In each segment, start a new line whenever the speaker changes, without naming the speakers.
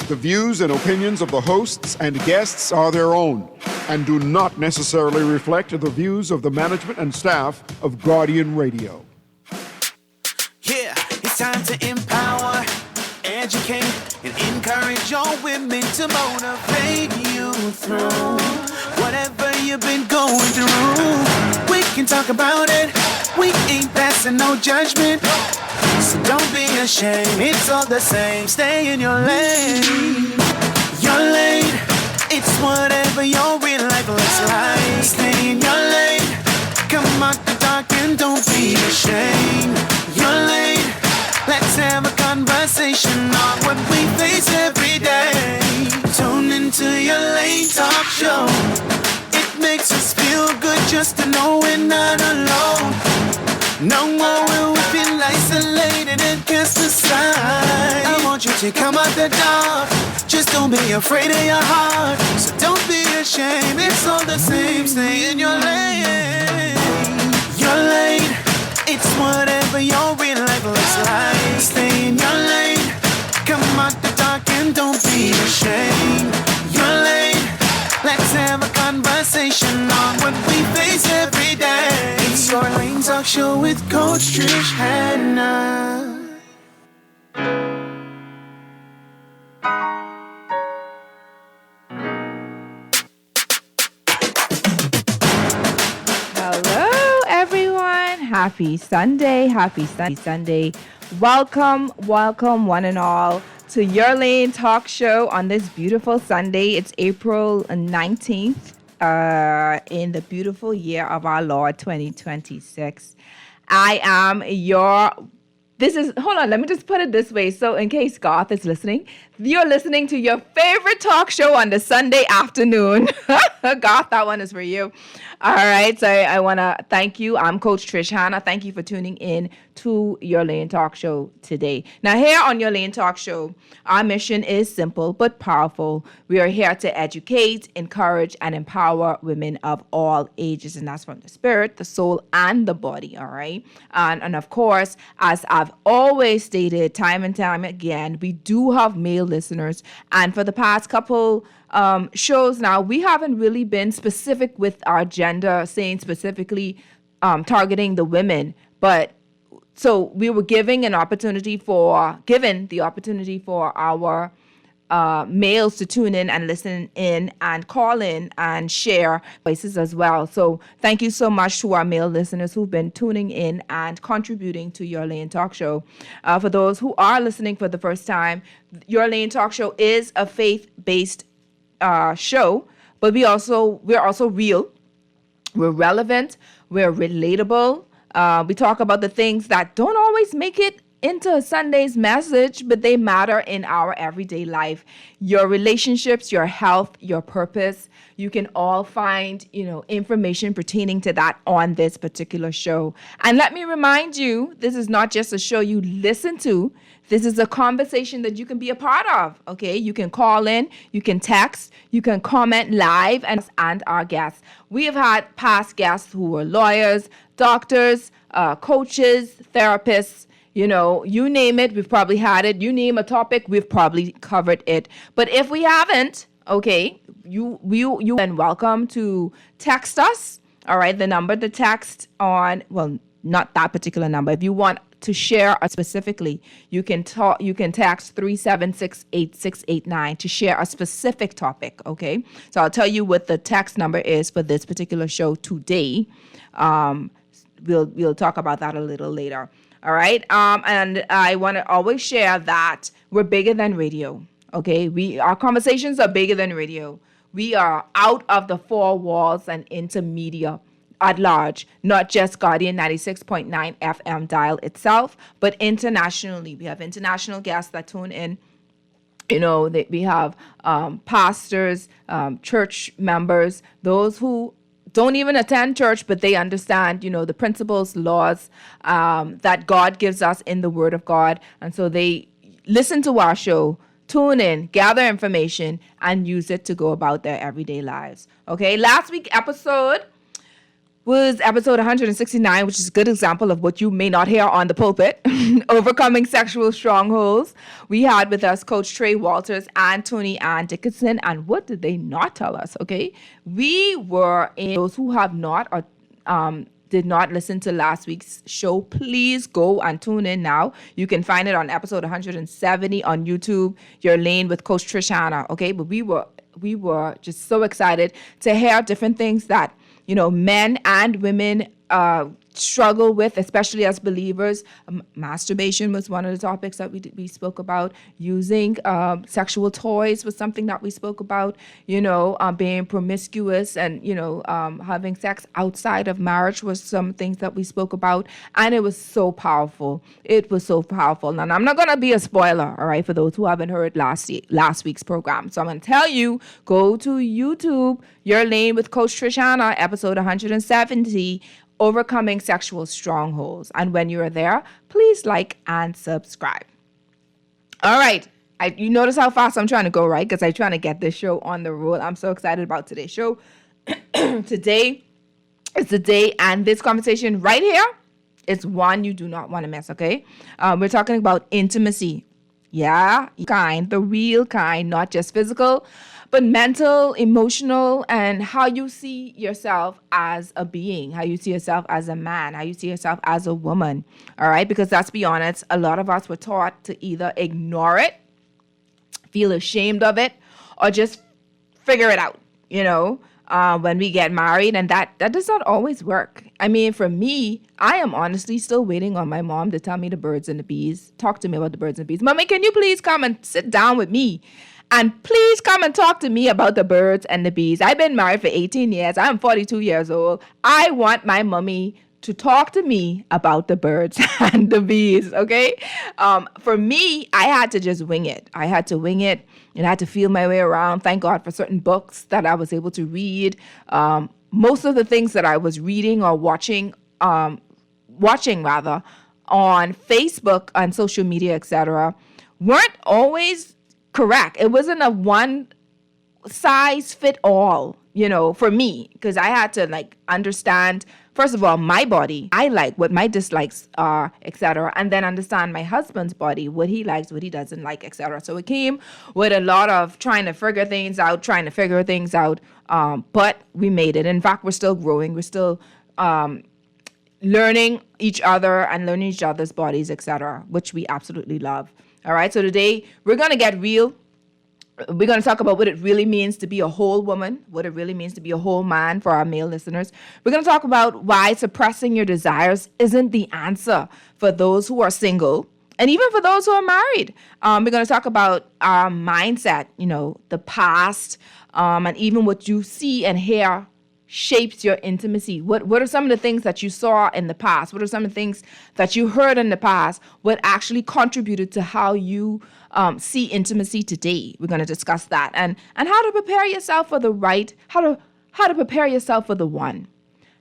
The views and opinions of the hosts and guests are their own and do not necessarily reflect the views of the management and staff of Guardian Radio.
Yeah, it's time to empower, educate, and encourage your women to motivate you through whatever you've been going through. We can talk about it. We ain't passing no judgment. So don't be ashamed. It's all the same. Stay in your lane. Your lane. It's whatever your real life looks like. Stay in your lane. Come out the dark and don't be ashamed. Your lane. Let's have a conversation on what we face every day. Tune into Your Lane Talk Show. It makes us feel good just to know we're not alone. No more will we feel isolated and cast aside. I want you to come out the dark. Just don't be afraid of your heart. So don't be ashamed. It's all the same. Stay in your lane. Your lane. It's whatever your real life looks like. Stay in your lane. Come out the dark and don't be ashamed. Your lane. Let's have a conversation on what we face every day. It's Your Lane Talk Show with Coach Trish, Hanna.
Hello, everyone. Happy Sunday. Happy Sunday. Welcome, one and all, to Your Lane Talk Show on this beautiful Sunday. It's April 19th in the beautiful year of our Lord 2026. Hold on, let me just put it this way. So in case Garth is listening, you're listening to your favorite talk show on the Sunday afternoon. Garth, that one is for you. All right, so I want to thank you. I'm Coach Trish, Hanna. Thank you for tuning in to Your Lane Talk Show today. Now, here on Your Lane Talk Show, our mission is simple but powerful. We are here to educate, encourage, and empower women of all ages, and that's from the spirit, the soul, and the body, all right? And of course, as I've always stated time and time again, we do have male listeners, and for the past couple shows now, we haven't really been specific with our gender, saying specifically targeting the women, but so we were given the opportunity for our males to tune in and listen in and call in and share voices as well. So thank you so much to our male listeners who've been tuning in and contributing to Your Lane Talk Show. For those who are listening for the first time, Your Lane Talk Show is a faith-based show, but we're also real. We're relevant. We're relatable. We talk about the things that don't always make it into Sunday's message, but they matter in our everyday life. Your relationships, your health, your purpose. You can all find, information pertaining to that on this particular show. And let me remind you, this is not just a show you listen to. This is a conversation that you can be a part of, okay? You can call in, you can text, you can comment live, and our guests. We have had past guests who were lawyers, doctors, coaches, therapists, you name it, we've probably had it. You name a topic, we've probably covered it. But if we haven't, okay, you are welcome to text us, all right? The number to text on, well, not that particular number. If you want to share specifically, you can text 376-8689 to share a specific topic, okay? So I'll tell you what the text number is for this particular show today. We'll talk about that a little later. All right. And I want to always share that we're bigger than radio. Okay. Our conversations are bigger than radio. We are out of the four walls and into media at large, not just Guardian 96.9 FM dial itself, but internationally. We have international guests that tune in. We have pastors, church members, those who don't even attend church, but they understand, the principles, laws that God gives us in the Word of God. And so they listen to our show, tune in, gather information, and use it to go about their everyday lives. Okay, last week's episode, was episode 169, which is a good example of what you may not hear on the pulpit, Overcoming Sexual Strongholds. We had with us Coach Trey Walters and Tony Ann Dickinson. And what did they not tell us, okay? We were in those who have not or did not listen to last week's show, please go and tune in now. You can find it on episode 170 on YouTube, Your Lane with Coach Trish Hanna, okay? But we were just so excited to hear different things that men and women struggle with, especially as believers. Masturbation was one of the topics that we spoke about. Using sexual toys was something that we spoke about. Being promiscuous and having sex outside of marriage was some things that we spoke about, and it was so powerful. It was so powerful. And I'm not gonna be a spoiler, all right, for those who haven't heard last week's program. So I'm gonna tell you, go to YouTube, Your Lane with Coach Trish Hanna, episode 170. Overcoming Sexual Strongholds. And when you're there, please like and subscribe. All right. You notice how fast I'm trying to go, right? Because I'm trying to get this show on the road. I'm so excited about today's show. Today is the day, and this conversation right here is one you do not want to miss, okay? We're talking about intimacy. Yeah, the real kind, not just physical, but mental, emotional, and how you see yourself as a being, how you see yourself as a man, how you see yourself as a woman, all right? Because let's be honest, a lot of us were taught to either ignore it, feel ashamed of it, or just figure it out, when we get married, and that does not always work. I mean, for me, I am honestly still waiting on my mom to tell me the birds and the bees. Talk to me about the birds and bees. Mommy, can you please come and sit down with me? And please come and talk to me about the birds and the bees. I've been married for 18 years. I'm 42 years old. I want my mommy to talk to me about the birds and the bees, okay? For me, I had to just wing it. I had to wing it, and I had to feel my way around. Thank God for certain books that I was able to read. Most of the things that I was reading or watching rather, on Facebook, on social media, etc., weren't always correct. It wasn't a one size fit all, for me, because I had to understand, first of all, my body, I like what my dislikes are, etc., and then understand my husband's body, what he likes, what he doesn't like, etc. So it came with a lot of trying to figure things out, but we made it. In fact, we're still growing. We're still learning each other and learning each other's bodies, etc., which we absolutely love. All right, so today we're going to get real. We're going to talk about what it really means to be a whole woman, what it really means to be a whole man for our male listeners. We're going to talk about why suppressing your desires isn't the answer for those who are single and even for those who are married. We're going to talk about our mindset, the past, and even what you see and hear shapes your intimacy. What are some of the things that you saw in the past? What are some of the things that you heard in the past? What actually contributed to how you see intimacy today? We're going to discuss that, and how to prepare yourself for the right, how to prepare yourself for the one,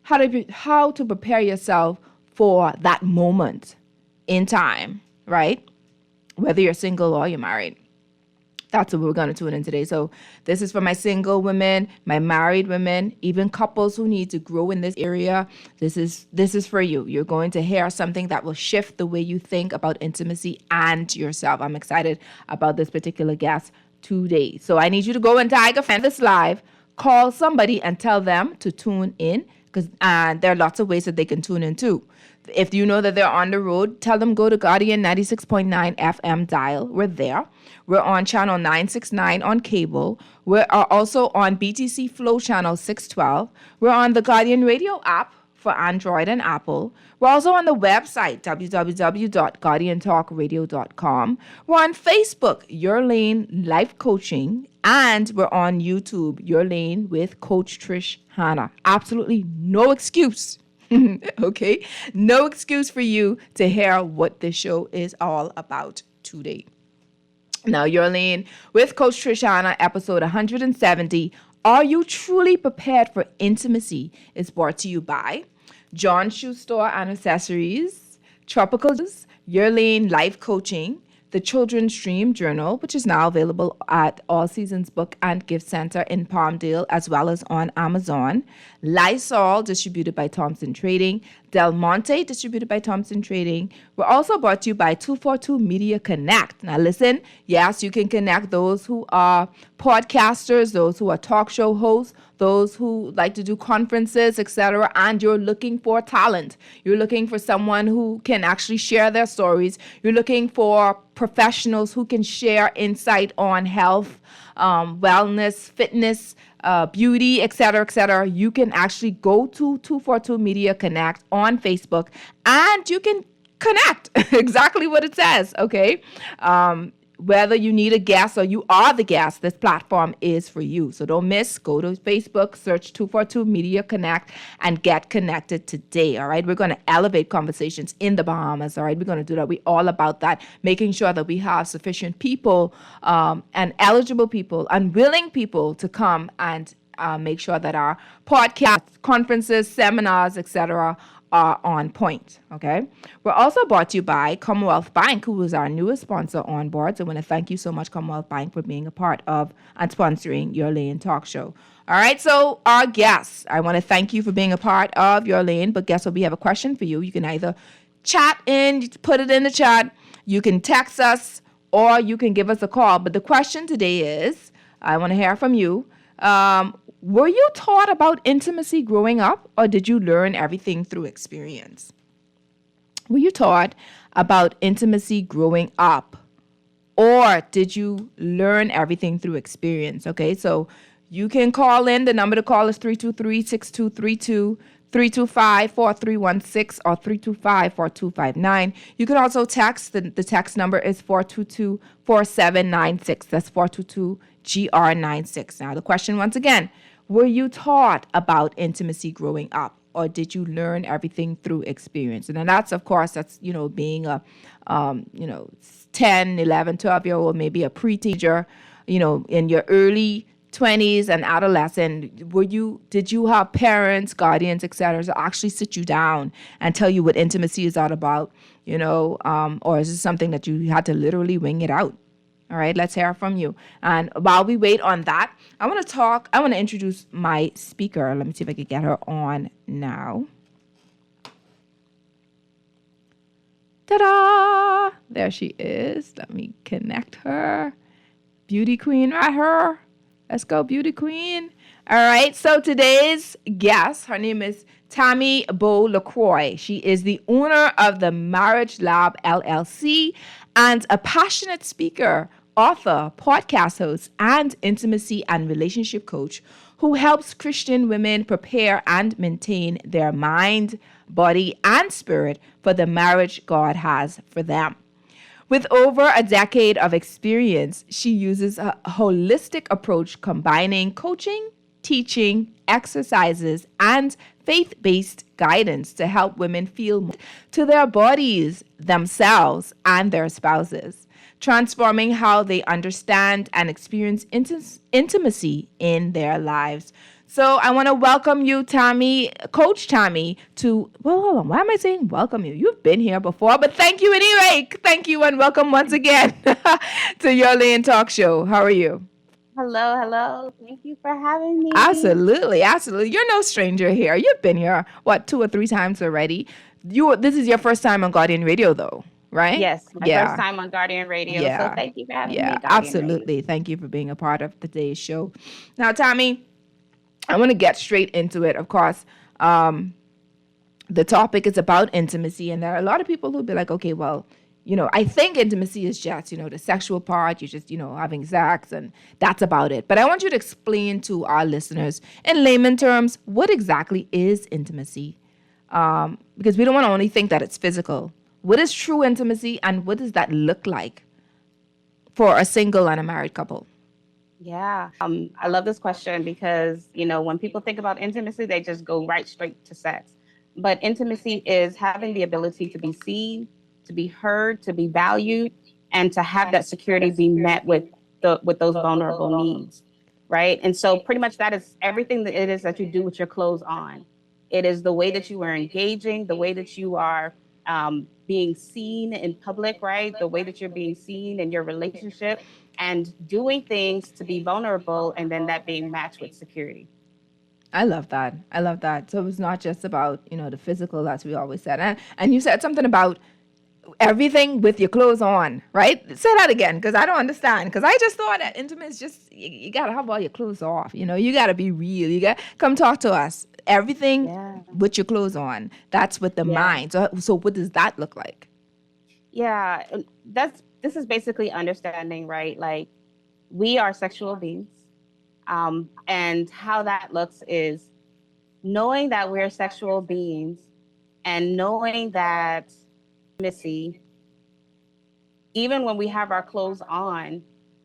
how to prepare yourself for that moment in time, right? Whether you're single or you're married. That's what we're going to tune in today. So this is for my single women, my married women, even couples who need to grow in this area. This is for you. You're going to hear something that will shift the way you think about intimacy and yourself. I'm excited about this particular guest today. So I need you to go and Tiger Fan this live, call somebody and tell them to tune in, because there are lots of ways that they can tune in too. If you know that they're on the road, tell them go to Guardian 96.9 FM dial. We're there. We're on channel 969 on cable. We're also on BTC Flow channel 612. We're on the Guardian Radio app for Android and Apple. We're also on the website, www.guardiantalkradio.com. We're on Facebook, Your Lane Life Coaching. And we're on YouTube, Your Lane with Coach Trish Hanna. Absolutely no excuse. Okay? No excuse for you to hear what this show is all about today. Now, Your Lane with Coach Trish Hanna, episode 170. Are you truly prepared for intimacy? Is brought to you by John Shoe Store and Accessories, Tropical, Your Lane Life Coaching, the Children's Dream Journal, which is now available at All Seasons Book and Gift Center in Palmdale, as well as on Amazon. Lysol, distributed by Thompson Trading. Del Monte, distributed by Thompson Trading. We're also brought to you by 242 Media Connect. Now listen, yes, you can connect those who are podcasters, those who are talk show hosts, those who like to do conferences, etc., and you're looking for talent. You're looking for someone who can actually share their stories. You're looking for professionals who can share insight on health, wellness, fitness, beauty, etc., you can actually go to 242 Media Connect on Facebook and you can connect. Exactly what it says, okay? Whether you need a guest or you are the guest, this platform is for you. So don't miss. Go to Facebook, search 242 Media Connect, and get connected today, all right? We're going to elevate conversations in the Bahamas, all right? We're going to do that. We're all about that, making sure that we have sufficient people and eligible people and willing people to come and make sure that our podcasts, conferences, seminars, etc., are on point, okay? We're also brought to you by Commonwealth Bank, who is our newest sponsor on board. So I want to thank you so much, Commonwealth Bank, for being a part of and sponsoring Your Lane Talk Show. All right, so our guests, I want to thank you for being a part of Your Lane, but guess what? We have a question for you. You can either chat in, put it in the chat, you can text us, or you can give us a call. But the question today is, I want to hear from you. Were you taught about intimacy growing up, or did you learn everything through experience? Were you taught about intimacy growing up, or did you learn everything through experience? Okay, so you can call in. The number to call is 323-6232, 325-4316, or 325-4259. You can also text. The text number is 422-4796. That's 422-GR96. Now, the question once again, were you taught about intimacy growing up, or did you learn everything through experience? And then that's, of course, that's, being a, 10, 11, 12-year-old, maybe a pre-teenager, in your early 20s and adolescent. Did you have parents, guardians, etc., to actually sit you down and tell you what intimacy is all about, or is it something that you had to literally wing it out? All right, let's hear from you. And while we wait on that, I want to introduce my speaker. Let me see if I can get her on now. Ta-da! There she is. Let me connect her. Beauty queen right here. Let's go, beauty queen. All right, so today's guest, her name is Tammy Bo LaCroix. She is the owner of the Marriage Lab LLC and a passionate speaker, author, podcast host, and intimacy and relationship coach who helps Christian women prepare and maintain their mind, body, and spirit for the marriage God has for them. With over a decade of experience, she uses a holistic approach combining coaching, teaching, exercises, and faith-based guidance to help women feel to their bodies, themselves, and their spouses, transforming how they understand and experience intimacy in their lives. So I want to welcome you, Tammy, Coach Tammy, hold on. Why am I saying welcome you? You've been here before, but thank you anyway. Thank you and welcome once again to Your Lane Talk Show. How are you?
Hello. Thank you for having me.
Absolutely. You're no stranger here. You've been here, 2 or 3 times already. This is your first time on Guardian Radio, though, right?
Yes, my first time on Guardian Radio.
Yeah.
So thank you for having me.
Yeah,
Guardian
absolutely.
Radio.
Thank you for being a part of today's show. Now, Tammy, I want to get straight into it. Of course, the topic is about intimacy, and there are a lot of people who'll be like, okay, well, I think intimacy is just, the sexual part. You're just, having sex, and that's about it. But I want you to explain to our listeners in layman terms, what exactly is intimacy? Because we don't want to only think that it's physical. What is true intimacy, and what does that look like for a single and a married couple?
Yeah. I love this question because, when people think about intimacy, they just go right straight to sex. But intimacy is having the ability to be seen, to be heard, to be valued, and to have that security be met with those vulnerable needs, right? And so pretty much that is everything that it is that you do with your clothes on. It is the way that you are engaging, the way that you are being seen in public, right? The way that you're being seen in your relationship and doing things to be vulnerable and then that being matched with security.
I love that. I love that. So it's not just about, the physical, as we always said. And you said something about everything with your clothes on, right? Say that again, because I don't understand. Because I just thought that intimate is just, you got to have all your clothes off. You got to be real. You got come talk to us. Everything
Yeah.
with your clothes on. That's with the
Yeah.
mind. So what does that look like?
Yeah. This is basically understanding, right? Like we are sexual beings. And how that looks is knowing that we're sexual beings and knowing that intimacy, even when we have our clothes on,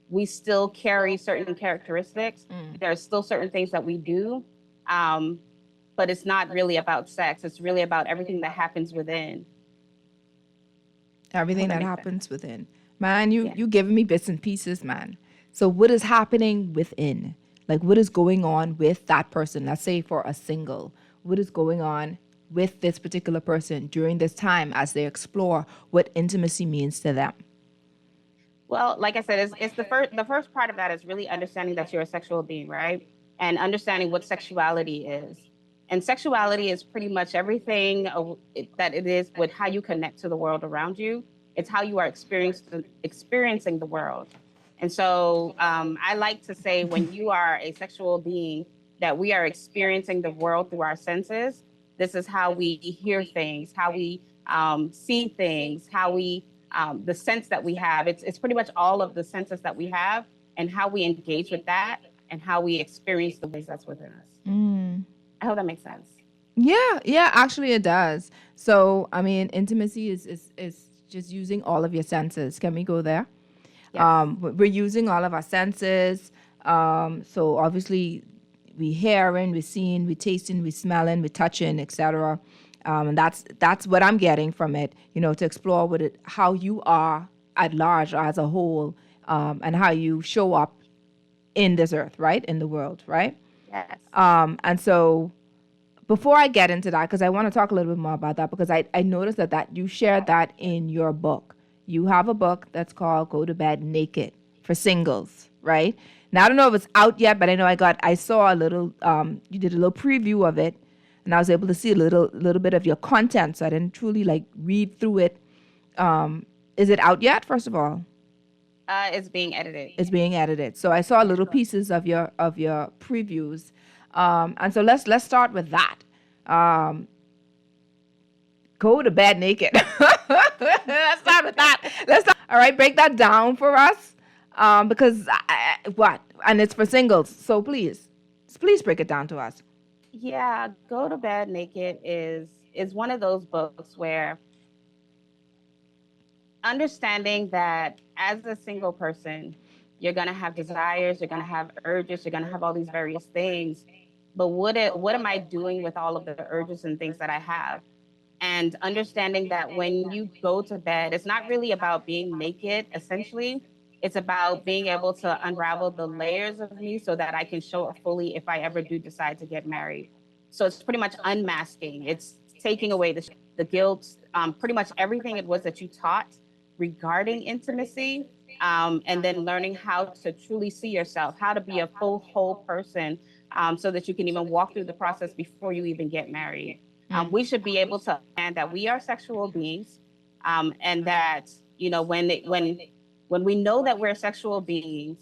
we still carry certain characteristics. There are still certain things that we do, but it's not really about sex. It's really about everything that happens within.
Everything that
makes
happens within. Man, you
Yeah.
you giving me bits and pieces, man. So what is happening within? Like what is going on with that person? Let's say for a single, what is going on with this particular person during this time as they explore what intimacy means to them?
Well, like I said, it's the first part of that is really understanding that you're a sexual being, right? And understanding what sexuality is. And sexuality is pretty much everything that it is with how you connect to the world around you. It's how you are experiencing the world. And so I like to say when you are a sexual being, that we are experiencing the world through our senses. This is how we hear things, how we see things, how we the sense that we have. It's pretty much all of the senses that we have and how we engage with that and how we experience the ways that's within us. I hope that makes sense.
Yeah, actually it does. So, I mean, intimacy is just using all of your senses. Can we go there?
Yes.
We're using all of our senses. So obviously we hearing, we seeing, we tasting, we smelling, we touching, etc. And that's what I'm getting from it, to explore with it how you are at large or as a whole, and how you show up in this earth, right? In the world, right?
Yes.
And so before I get into that, because I want to talk a little bit more about that, because I noticed that you shared that in your book. You have a book that's called Go to Bed Naked for singles, right? Now I don't know if it's out yet, but I know I saw a little, you did a little preview of it, and I was able to see a little bit of your content, so I didn't truly read through it. Is it out yet, first of all?
It's being edited.
It's being edited. So I saw little pieces of your previews, and so let's start with that. Go to bed naked. Let's start with that. All right, break that down for us, because what? And it's for singles. So please break it down to us.
Yeah, Go to Bed Naked is one of those books where understanding that as a single person, you're gonna have desires, you're gonna have urges, you're gonna have all these various things. But what am I doing with all of the urges and things that I have? And understanding that when you go to bed, it's not really about being naked, essentially. It's about being able to unravel the layers of me so that I can show up fully if I ever do decide to get married. So it's pretty much unmasking. It's taking away the guilt, pretty much everything it was that you taught regarding intimacy, and then learning how to truly see yourself, how to be a full, whole person, so that you can even walk through the process before you even get married. We should be able to understand that we are sexual beings, and that when we know that we're sexual beings,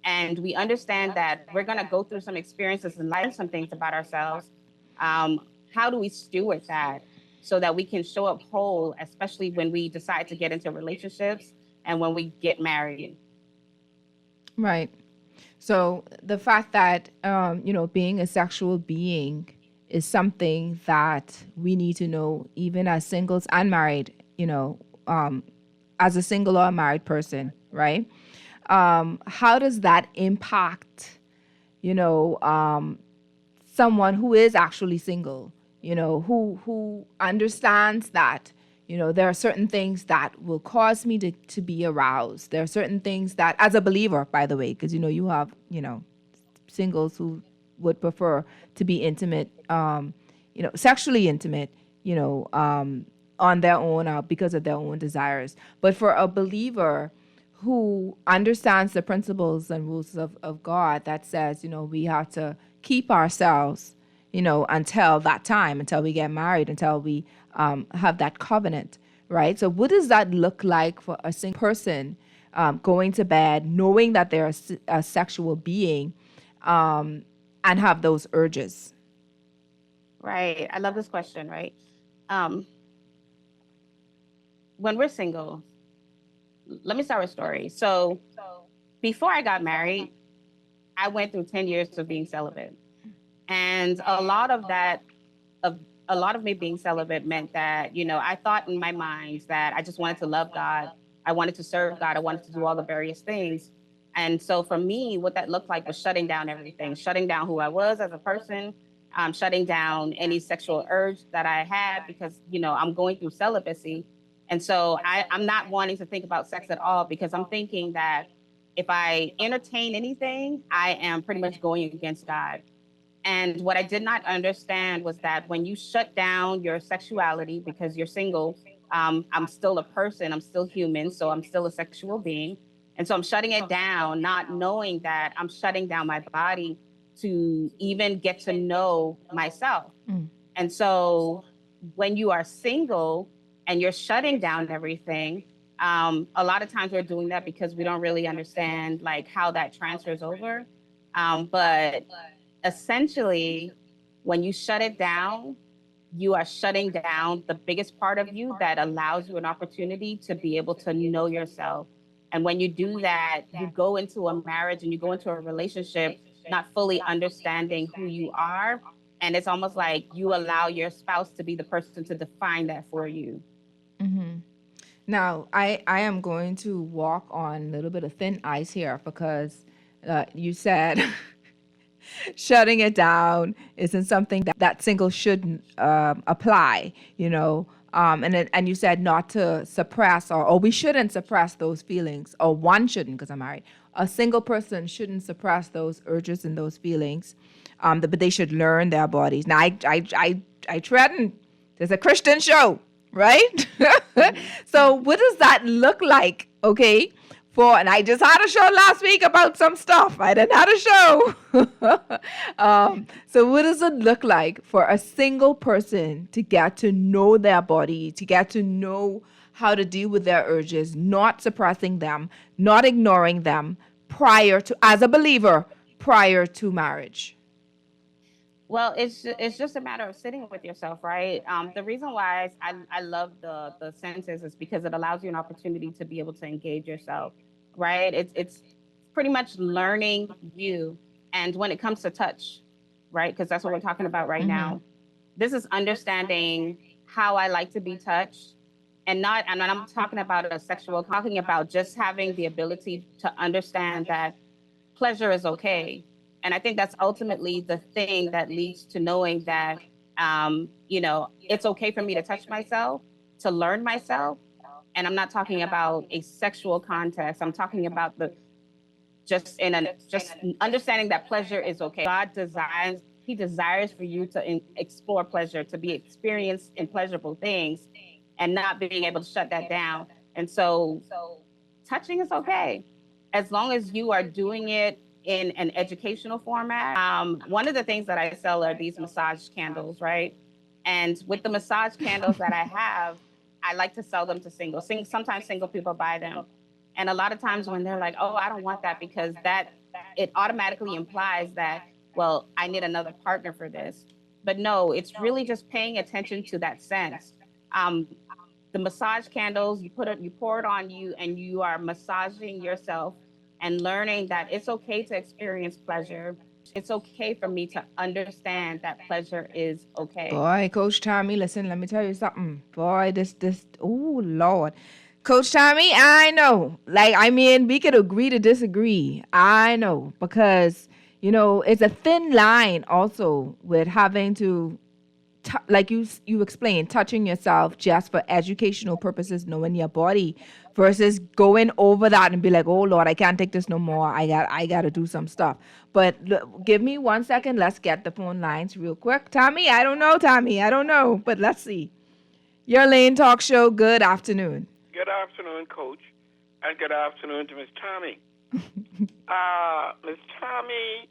and we understand that we're gonna go through some experiences and learn some things about ourselves, how do we steward that so that we can show up whole, especially when we decide to get into relationships and when we get married?
Right. So the fact that being a sexual being is something that we need to know, even as singles and married. As a single or a married person, right? How does that impact, someone who is actually single? Who understands that there are certain things that will cause me to be aroused. There are certain things that, as a believer, by the way, because you have singles who would prefer to be intimate, sexually intimate, on their own because of their own desires. But for a believer who understands the principles and rules of God that says, we have to keep ourselves, until that time, until we get married, until we have that covenant, right? So what does that look like for a single person going to bed, knowing that they're a sexual being and have those urges?
Right. I love this question, right? Um, when we're single, let me start with a story. So before I got married, I went through 10 years of being celibate. And of a lot of me being celibate meant that, I thought in my mind that I just wanted to love God. I wanted to serve God. I wanted to do all the various things. And so for me, what that looked like was shutting down everything, shutting down who I was as a person, shutting down any sexual urge that I had because, I'm going through celibacy. And so I'm not wanting to think about sex at all because I'm thinking that if I entertain anything, I am pretty much going against God. And what I did not understand was that when you shut down your sexuality because you're single, I'm still a person, I'm still human, so I'm still a sexual being. And so I'm shutting it down, not knowing that I'm shutting down my body to even get to know myself. And so when you are single and you're shutting down everything, a lot of times we're doing that because we don't really understand like how that transfers over. But essentially, when you shut it down, you are shutting down the biggest part of you that allows you an opportunity to be able to know yourself. And when you do that, you go into a marriage and you go into a relationship not fully understanding who you are. And it's almost like you allow your spouse to be the person to define that for you.
Now, I am going to walk on a little bit of thin ice here because you said shutting it down isn't something that single shouldn't apply, and you said not to suppress or we shouldn't suppress those feelings, or one shouldn't because I'm married. A single person shouldn't suppress those urges and those feelings, but they should learn their bodies. Now, I tread. There's a Christian show, right? So what does that look like? Okay. And I just had a show last week about some stuff. I didn't have a show. So what does it look like for a single person to get to know their body, to get to know how to deal with their urges, not suppressing them, not ignoring them as a believer, prior to marriage?
Well, it's just a matter of sitting with yourself, right? The reason why I love the senses is because it allows you an opportunity to be able to engage yourself, right? It's pretty much learning you. And when it comes to touch, right? Because that's what we're talking about right now. This is understanding how I like to be touched, and I'm talking about a sexual, talking about just having the ability to understand that pleasure is okay. And I think that's ultimately the thing that leads to knowing that, it's okay for me to touch myself, to learn myself. And I'm not talking about a sexual context. I'm talking about just understanding that pleasure is okay. He desires for you to explore pleasure, to be experienced in pleasurable things and not being able to shut that down. And so touching is okay, as long as you are doing it in an educational format. One of the things that I sell are these massage candles, right? And with the massage candles that I have, I like to sell them to singles. Sometimes single people buy them. And a lot of times when they're like, oh, I don't want that because it automatically implies that, well, I need another partner for this. But no, it's really just paying attention to that sense. The massage candles, you pour it on you and you are massaging yourself and learning that it's okay to experience pleasure. It's okay for me to understand that pleasure is okay.
Boy, Coach Tommy, listen, let me tell you something. Boy, oh, Lord. Coach Tommy, I know. We could agree to disagree. I know. Because, it's a thin line also with having to, like you explained, touching yourself just for educational purposes, knowing your body, versus going over that and be like, oh Lord, I can't take this no more. I got to do some stuff. But give me 1 second. Let's get the phone lines real quick. Tommy, I don't know. But let's see. Your Lane Talk Show. Good afternoon.
Good afternoon, Coach, and good afternoon to Miss Tommy. Miss Tommy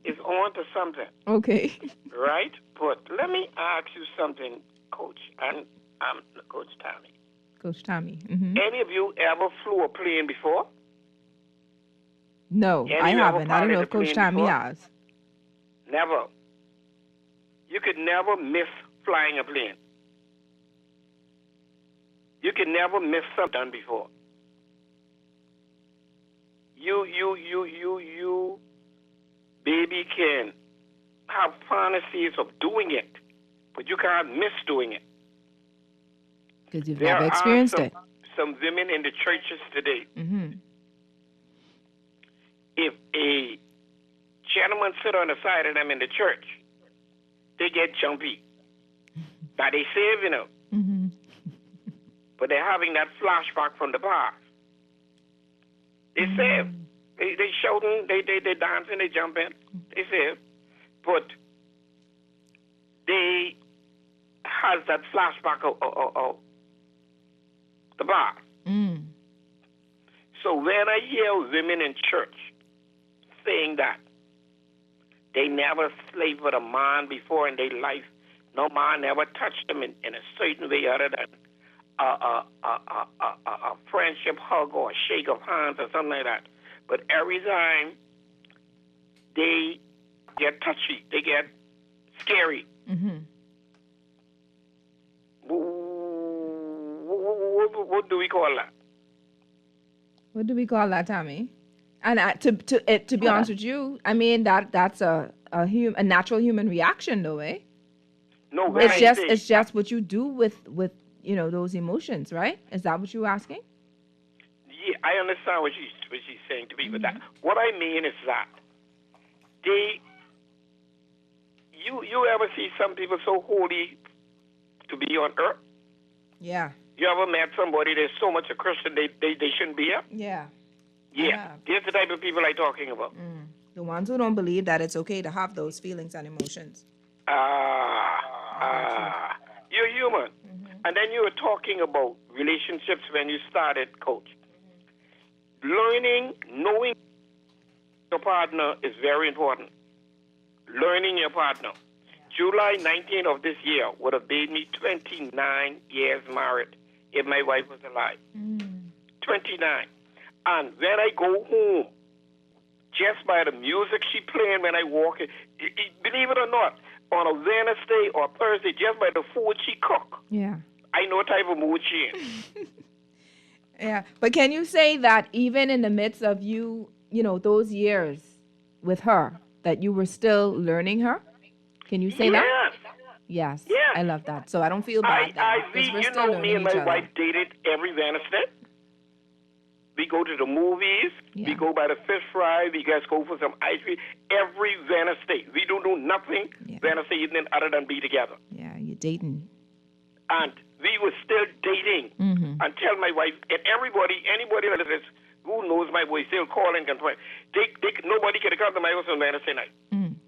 is on to something,
Okay.
right? But let me ask you something, Coach, and Coach Tommy.
Coach Tommy. Mm-hmm.
Any of you ever flew a plane before?
No,
Any
I
of you ever
haven't. I don't know
piloted
if
a
Coach
plane
Tommy
before?
has.
Never. You could never miss flying a plane. You can never miss something done before. You, baby, can have fantasies of doing it, but you can't miss doing it.
Because you've
There
never
are
experienced it.
some women in the churches today.
Mm-hmm.
If a gentleman sit on the side of them in the church, they get jumpy. Now they save,
Mm-hmm.
but they're having that flashback from the past. They save. They shouting, they dancing, they jumping, they save. But they has that flashback of the past.
Mm.
So when I hear women in church saying that they never slaved with a man before in their life, no man never touched them in a certain way other than a friendship hug or a shake of hands or something like that. But every time they get touchy, they get scary.
Mm-hmm.
What do we call that?
What do we call that, Tommy? And to be honest with you, I mean that's a natural human reaction, though, eh?
No,
It's just what you do with those emotions, right? Is that what you're asking?
Yeah, I understand what she's saying to me, but that what I mean is that you ever see some people so holy to be on earth?
Yeah.
You ever met somebody that's so much a Christian they shouldn't be here?
Yeah.
Yeah. These the type of people I'm talking about.
The ones who don't believe that it's okay to have those feelings and emotions.
You're human. And then you were talking about relationships when you started, Coach. Knowing your partner is very important. Learning your partner. July 19th of this year would have made me 29 years married if my wife was alive. 29. And when I go home, just by the music she playing when I walk in, believe it or not, on a Wednesday or Thursday, just by the food she cook, I know what type of mood she in.
Yeah. But can you say that even in the midst of those years with her, that you were still learning her? Can you say that? Yes.
Yes.
I love that. So I don't feel bad because we're still learning
me and
each
my
other.
wife dated every Wednesday. We go to the movies.
Yeah.
We go by the fish fry. We guys go for some ice cream every Wednesday. We don't do nothing Wednesday evening other than be together.
Yeah, you're dating.
And we were still dating until my wife and anybody that is who knows my voice, still call and complain. Nobody can come to my house on Wednesday night.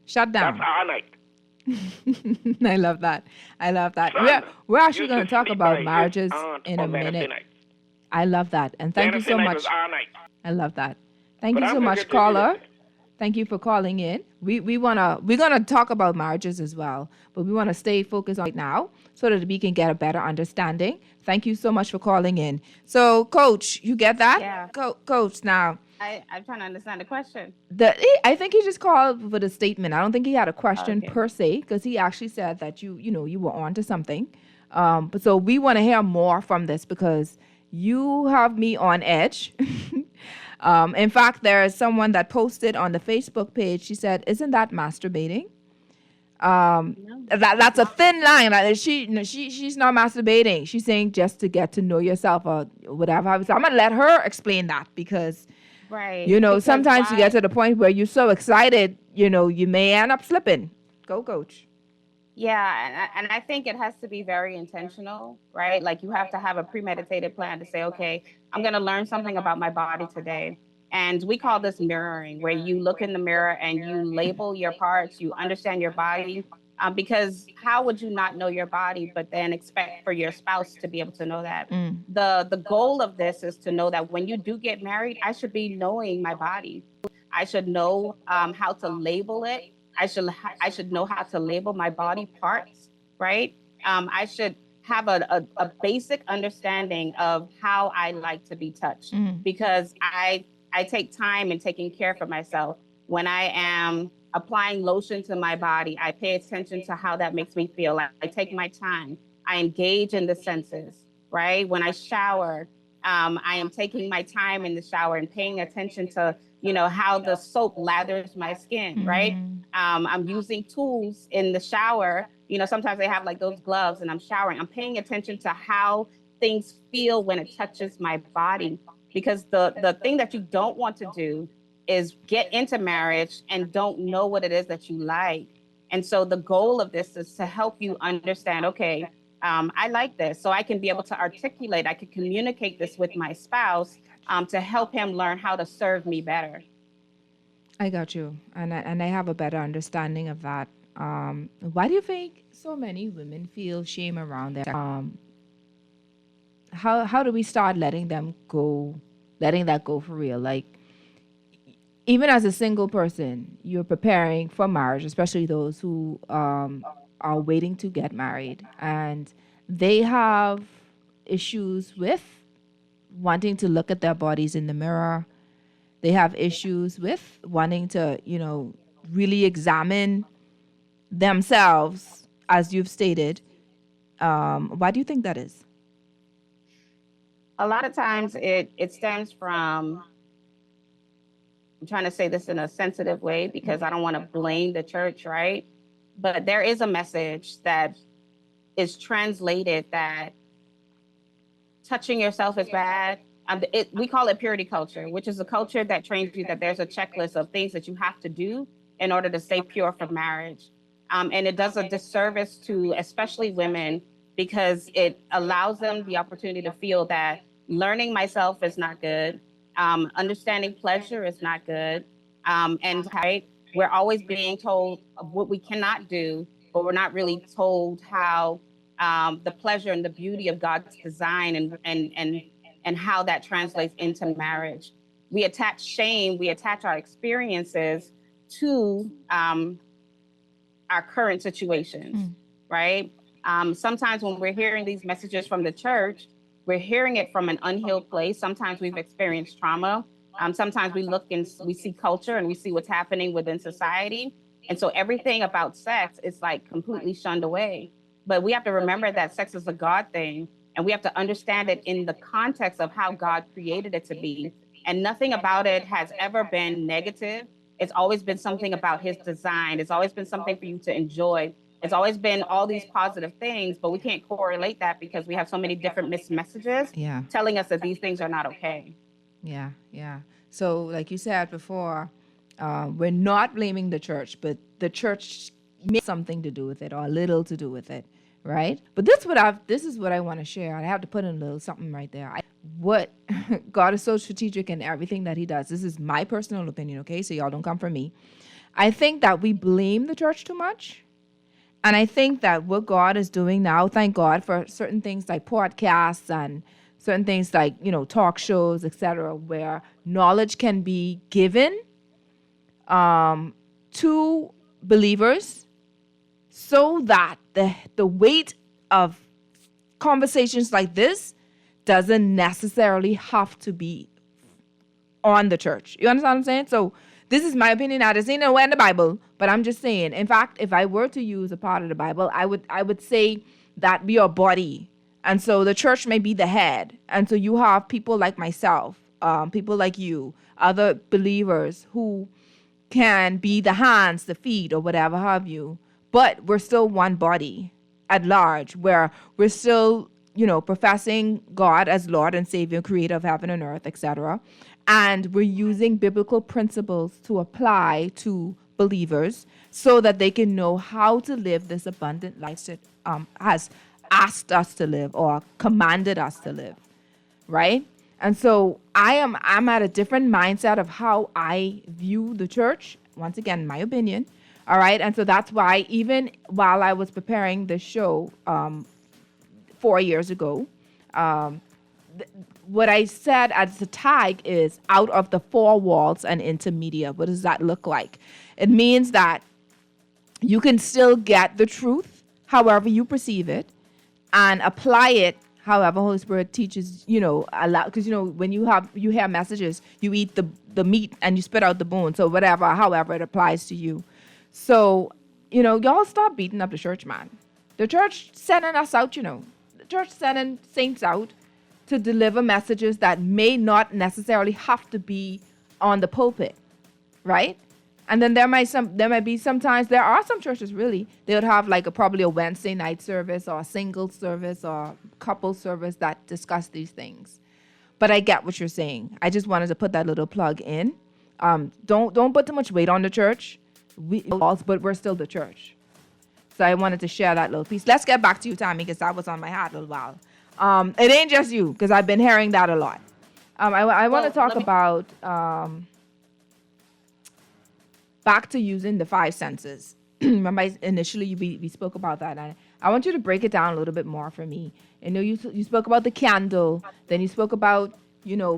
Shut down.
That's our night.
I love that.
Son,
We're actually
used
going to
to
talk
sleep
about
by
marriages
his aunt
in a
on Wednesday
minute.
night.
I love that. And thank you
Wednesday
so
night
much.
was our night.
I love that. Thank
But
you
I'm
so
gonna
much,
get to
caller.
you.
Thank you for calling in. We're gonna talk about marriages as well, but we want to stay focused on right now so that we can get a better understanding. Thank you so much for calling in. So, Coach, you get that?
Yeah.
Coach, now
I'm trying to understand the question.
I think he just called with a statement. I don't think he had a question
Okay.
per se, because he actually said that you were on to something. But so we want to hear more from this because you have me on edge. In fact, there is someone that posted on the Facebook page. She said, "Isn't that masturbating?" That's a thin line. Like, she's not masturbating. She's saying just to get to know yourself or whatever. So I'm gonna let her explain that because
Right.
sometimes you get to the point where you're so excited, you may end up slipping. Go, Coach.
Yeah, and I think it has to be very intentional, right? Like you have to have a premeditated plan to say, okay, I'm going to learn something about my body today. And we call this mirroring, where you look in the mirror and you label your parts, you understand your body, Because how would you not know your body, but then expect for your spouse to be able to know that? The goal of this is to know that when you do get married, I should be knowing my body. I should know how to label it. I should know how to label my body parts, right? I should have a basic understanding of how I like to be touched, because I take time in taking care for myself. When I am applying lotion to my body, I pay attention to how that makes me feel. I take my time. I engage in the senses, right? When I shower, I am taking my time in the shower and paying attention to, how the soap lathers my skin, right? I'm using tools in the shower. Sometimes they have like those gloves and I'm showering. I'm paying attention to how things feel when it touches my body. Because the thing that you don't want to do is get into marriage and don't know what it is that you like. And so the goal of this is to help you understand, okay, I like this. So I can be able to articulate, I can communicate this with my spouse to help him learn how to serve me better.
I got you. And I have a better understanding of that. Why do you think so many women feel shame around that? How do we start letting that go for real? Like, even as a single person, you're preparing for marriage, especially those who are waiting to get married, and they have issues with wanting to look at their bodies in the mirror. They have issues with wanting to, really examine themselves, as you've stated. Why do you think that is?
A lot of times it stems from, I'm trying to say this in a sensitive way because I don't want to blame the church, right? But there is a message that is translated that touching yourself is bad. We call it purity culture, which is a culture that trains you that there's a checklist of things that you have to do in order to stay pure for marriage. And it does a disservice to especially women because it allows them the opportunity to feel that learning myself is not good. Understanding pleasure is not good. And right, we're always being told what we cannot do, but we're not really told how the pleasure and the beauty of God's design and how that translates into marriage. We attach shame, we attach our experiences to our current situations, right? Sometimes when we're hearing these messages from the church, we're hearing it from an unhealed place. Sometimes we've experienced trauma. Sometimes we look and we see culture and we see what's happening within society. And so everything about sex is like completely shunned away. But we have to remember that sex is a God thing. And we have to understand it in the context of how God created it to be. And nothing about it has ever been negative. It's always been something about his design. It's always been something for you to enjoy. It's always been all these positive things, but we can't correlate that because we have so many different mixed messages telling us that these things are not okay.
Yeah. So like you said before, we're not blaming the church, but the church may have something to do with it or a little to do with it, right? But this is what I want to share. I have to put in a little something right there. What God is so strategic in everything that he does. This is my personal opinion, okay? So y'all don't come for me. I think that we blame the church too much. And I think that what God is doing now, thank God for certain things like podcasts and certain things like, talk shows, etc., where knowledge can be given to believers so that the weight of conversations like this doesn't necessarily have to be on the church. You understand what I'm saying? So this is my opinion. I just ain't nowhere in the Bible, but I'm just saying. In fact, if I were to use a part of the Bible, I would say that we are body, and so the church may be the head, and so you have people like myself, people like you, other believers who can be the hands, the feet, or whatever have you. But we're still one body at large, where we're still, professing God as Lord and Savior, creator of heaven and earth, etc. And we're using biblical principles to apply to believers so that they can know how to live this abundant life that has asked us to live or commanded us to live, right? And so I'm at a different mindset of how I view the church. Once again, my opinion. All right. And so that's why even while I was preparing the show 4 years ago, what I said as the tag is out of the four walls and into media. What does that look like? It means that you can still get the truth however you perceive it and apply it however Holy Spirit teaches, allow, because, when you hear messages, you eat the meat and you spit out the bone. So however it applies to you. So, y'all stop beating up the church, man. The church sending us out, the church sending saints out to deliver messages that may not necessarily have to be on the pulpit, right? And then there might be sometimes, there are some churches really, they would have like probably a Wednesday night service or a single service or couple service that discuss these things. But I get what you're saying. I just wanted to put that little plug in. Don't put too much weight on the church. But we're still the church. So I wanted to share that little piece. Let's get back to you, Tammy, because that was on my heart a little while. It ain't just you, because I've been hearing that a lot. I want to talk about back to using the five senses. Remember, initially we spoke about that, and I want you to break it down a little bit more for me. You spoke about the candle, then you spoke about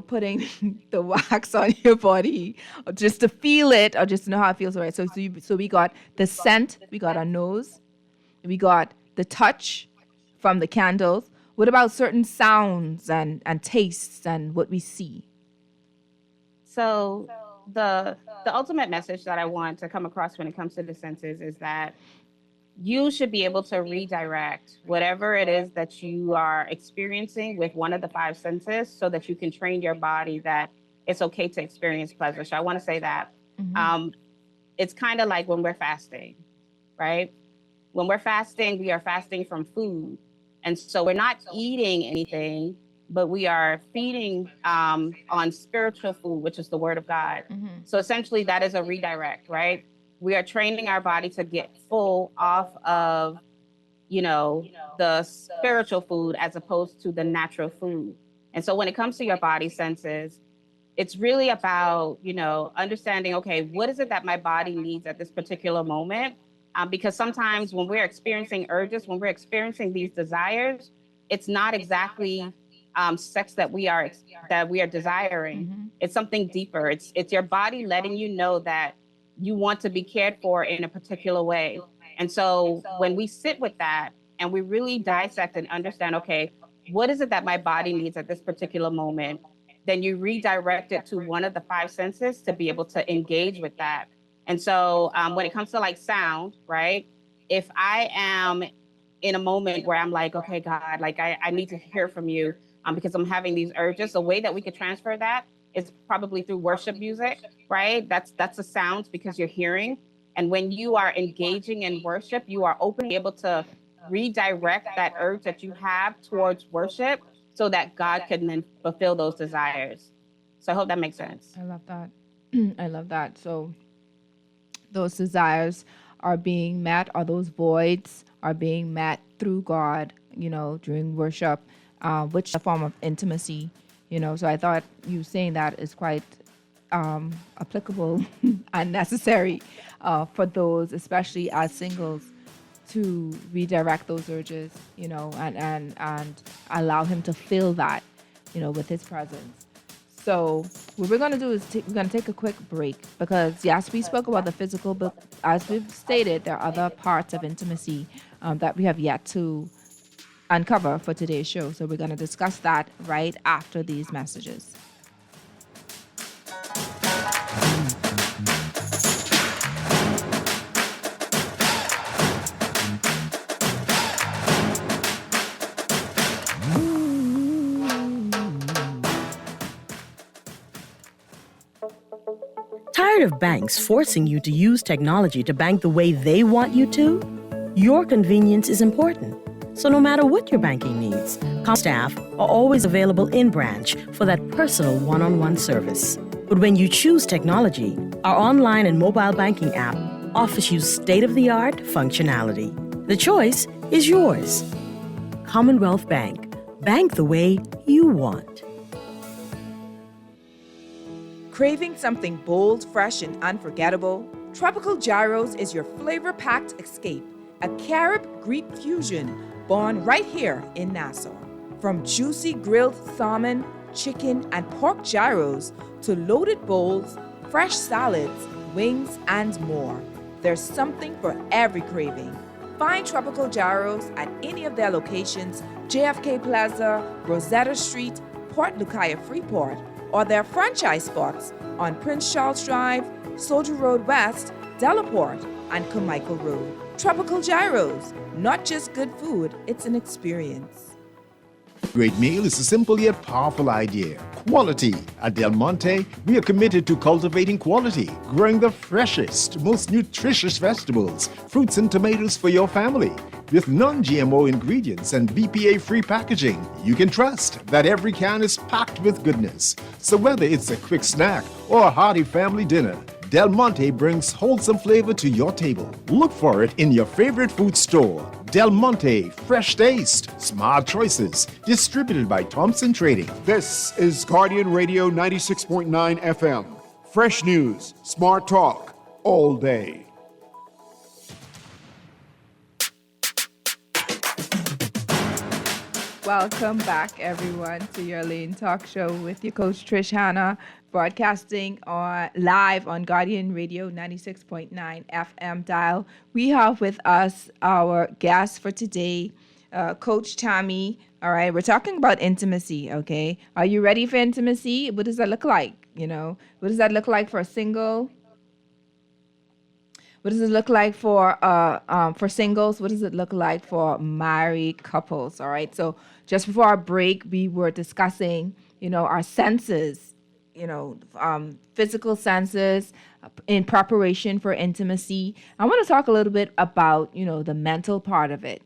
putting the wax on your body, or just to feel it, or just to know how it feels. Right. So we got the scent, we got our nose, we got the touch from the candles. What about certain sounds and tastes and what we see?
So the ultimate message that I want to come across when it comes to the senses is that you should be able to redirect whatever it is that you are experiencing with one of the five senses so that you can train your body that it's okay to experience pleasure. So I want to say that it's kind of like when we're fasting, right? When we're fasting, we are fasting from food. And so we're not eating anything, but we are feeding on spiritual food, which is the word of God. So essentially that is a redirect, right? We are training our body to get full off of, the spiritual food as opposed to the natural food. And so when it comes to your body senses, it's really about, understanding, okay, what is it that my body needs at this particular moment? Because sometimes when we're experiencing urges, when we're experiencing these desires, it's not exactly sex that we are desiring. It's something deeper. It's your body letting you know that you want to be cared for in a particular way. And so when we sit with that and we really dissect and understand, okay, what is it that my body needs at this particular moment? Then you redirect it to one of the five senses to be able to engage with that. And so when it comes to like sound, right? If I am in a moment where I'm like, okay, God, like I need to hear from you because I'm having these urges, the way that we could transfer that is probably through worship music, right? That's a sound because you're hearing. And when you are engaging in worship, you are openly able to redirect that urge that you have towards worship so that God can then fulfill those desires. So I hope that makes sense.
I love that. I love that. So those desires are being met, or those voids are being met through God, during worship, which is a form of intimacy, So I thought you saying that is quite applicable and necessary for those, especially as singles, to redirect those urges, and allow him to fill that, with his presence. So what we're going to do is we're going to take a quick break because, yes, we spoke about the physical, but as we've stated, there are other parts of intimacy that we have yet to uncover for today's show. So we're going to discuss that right after these messages.
Tired of banks forcing you to use technology to bank the way they want you to? Your convenience is important. So no matter what your banking needs, staff are always available in branch for that personal one-on-one service. But when you choose technology, our online and mobile banking app offers you state-of-the-art functionality. The choice is yours. Commonwealth Bank. Bank the way you want.
Craving something bold, fresh, and unforgettable?
Tropical Gyros is your flavor-packed escape, a Carib-Greek fusion born right here in Nassau. From juicy grilled salmon, chicken, and pork gyros to loaded bowls, fresh salads, wings, and more, there's something for every craving. Find Tropical Gyros at any of their locations, JFK Plaza, Rosetta Street, Port Lucaya Freeport, or their franchise spots on Prince Charles Drive, Soldier Road West, Delaport, and Carmichael Road. Tropical Gyros, not just good food, it's an experience.
Great meal is a simple yet powerful idea. Quality. At Del Monte, we are committed to cultivating quality, growing the freshest, most nutritious vegetables, fruits, and tomatoes for your family. With non-GMO ingredients and BPA-free packaging, you can trust that every can is packed with goodness. So whether it's a quick snack or a hearty family dinner, Del Monte brings wholesome flavor to your table. Look for it in your favorite food store. Del Monte, fresh taste, smart choices. Distributed by Thompson Trading.
This is Guardian Radio 96.9 FM. Fresh news, smart talk, all day.
Welcome back, everyone, to your Lane Talk Show with your coach, Trish Hanna, broadcasting live on Guardian Radio 96.9 FM dial. We have with us our guest for today, Coach Tammy. All right, we're talking about intimacy, okay? Are you ready for intimacy? What does that look like? What does that look like for a single? What does it look like for singles? What does it look like for married couples? All right. So just before our break, we were discussing, our senses, physical senses in preparation for intimacy. I want to talk a little bit about, the mental part of it.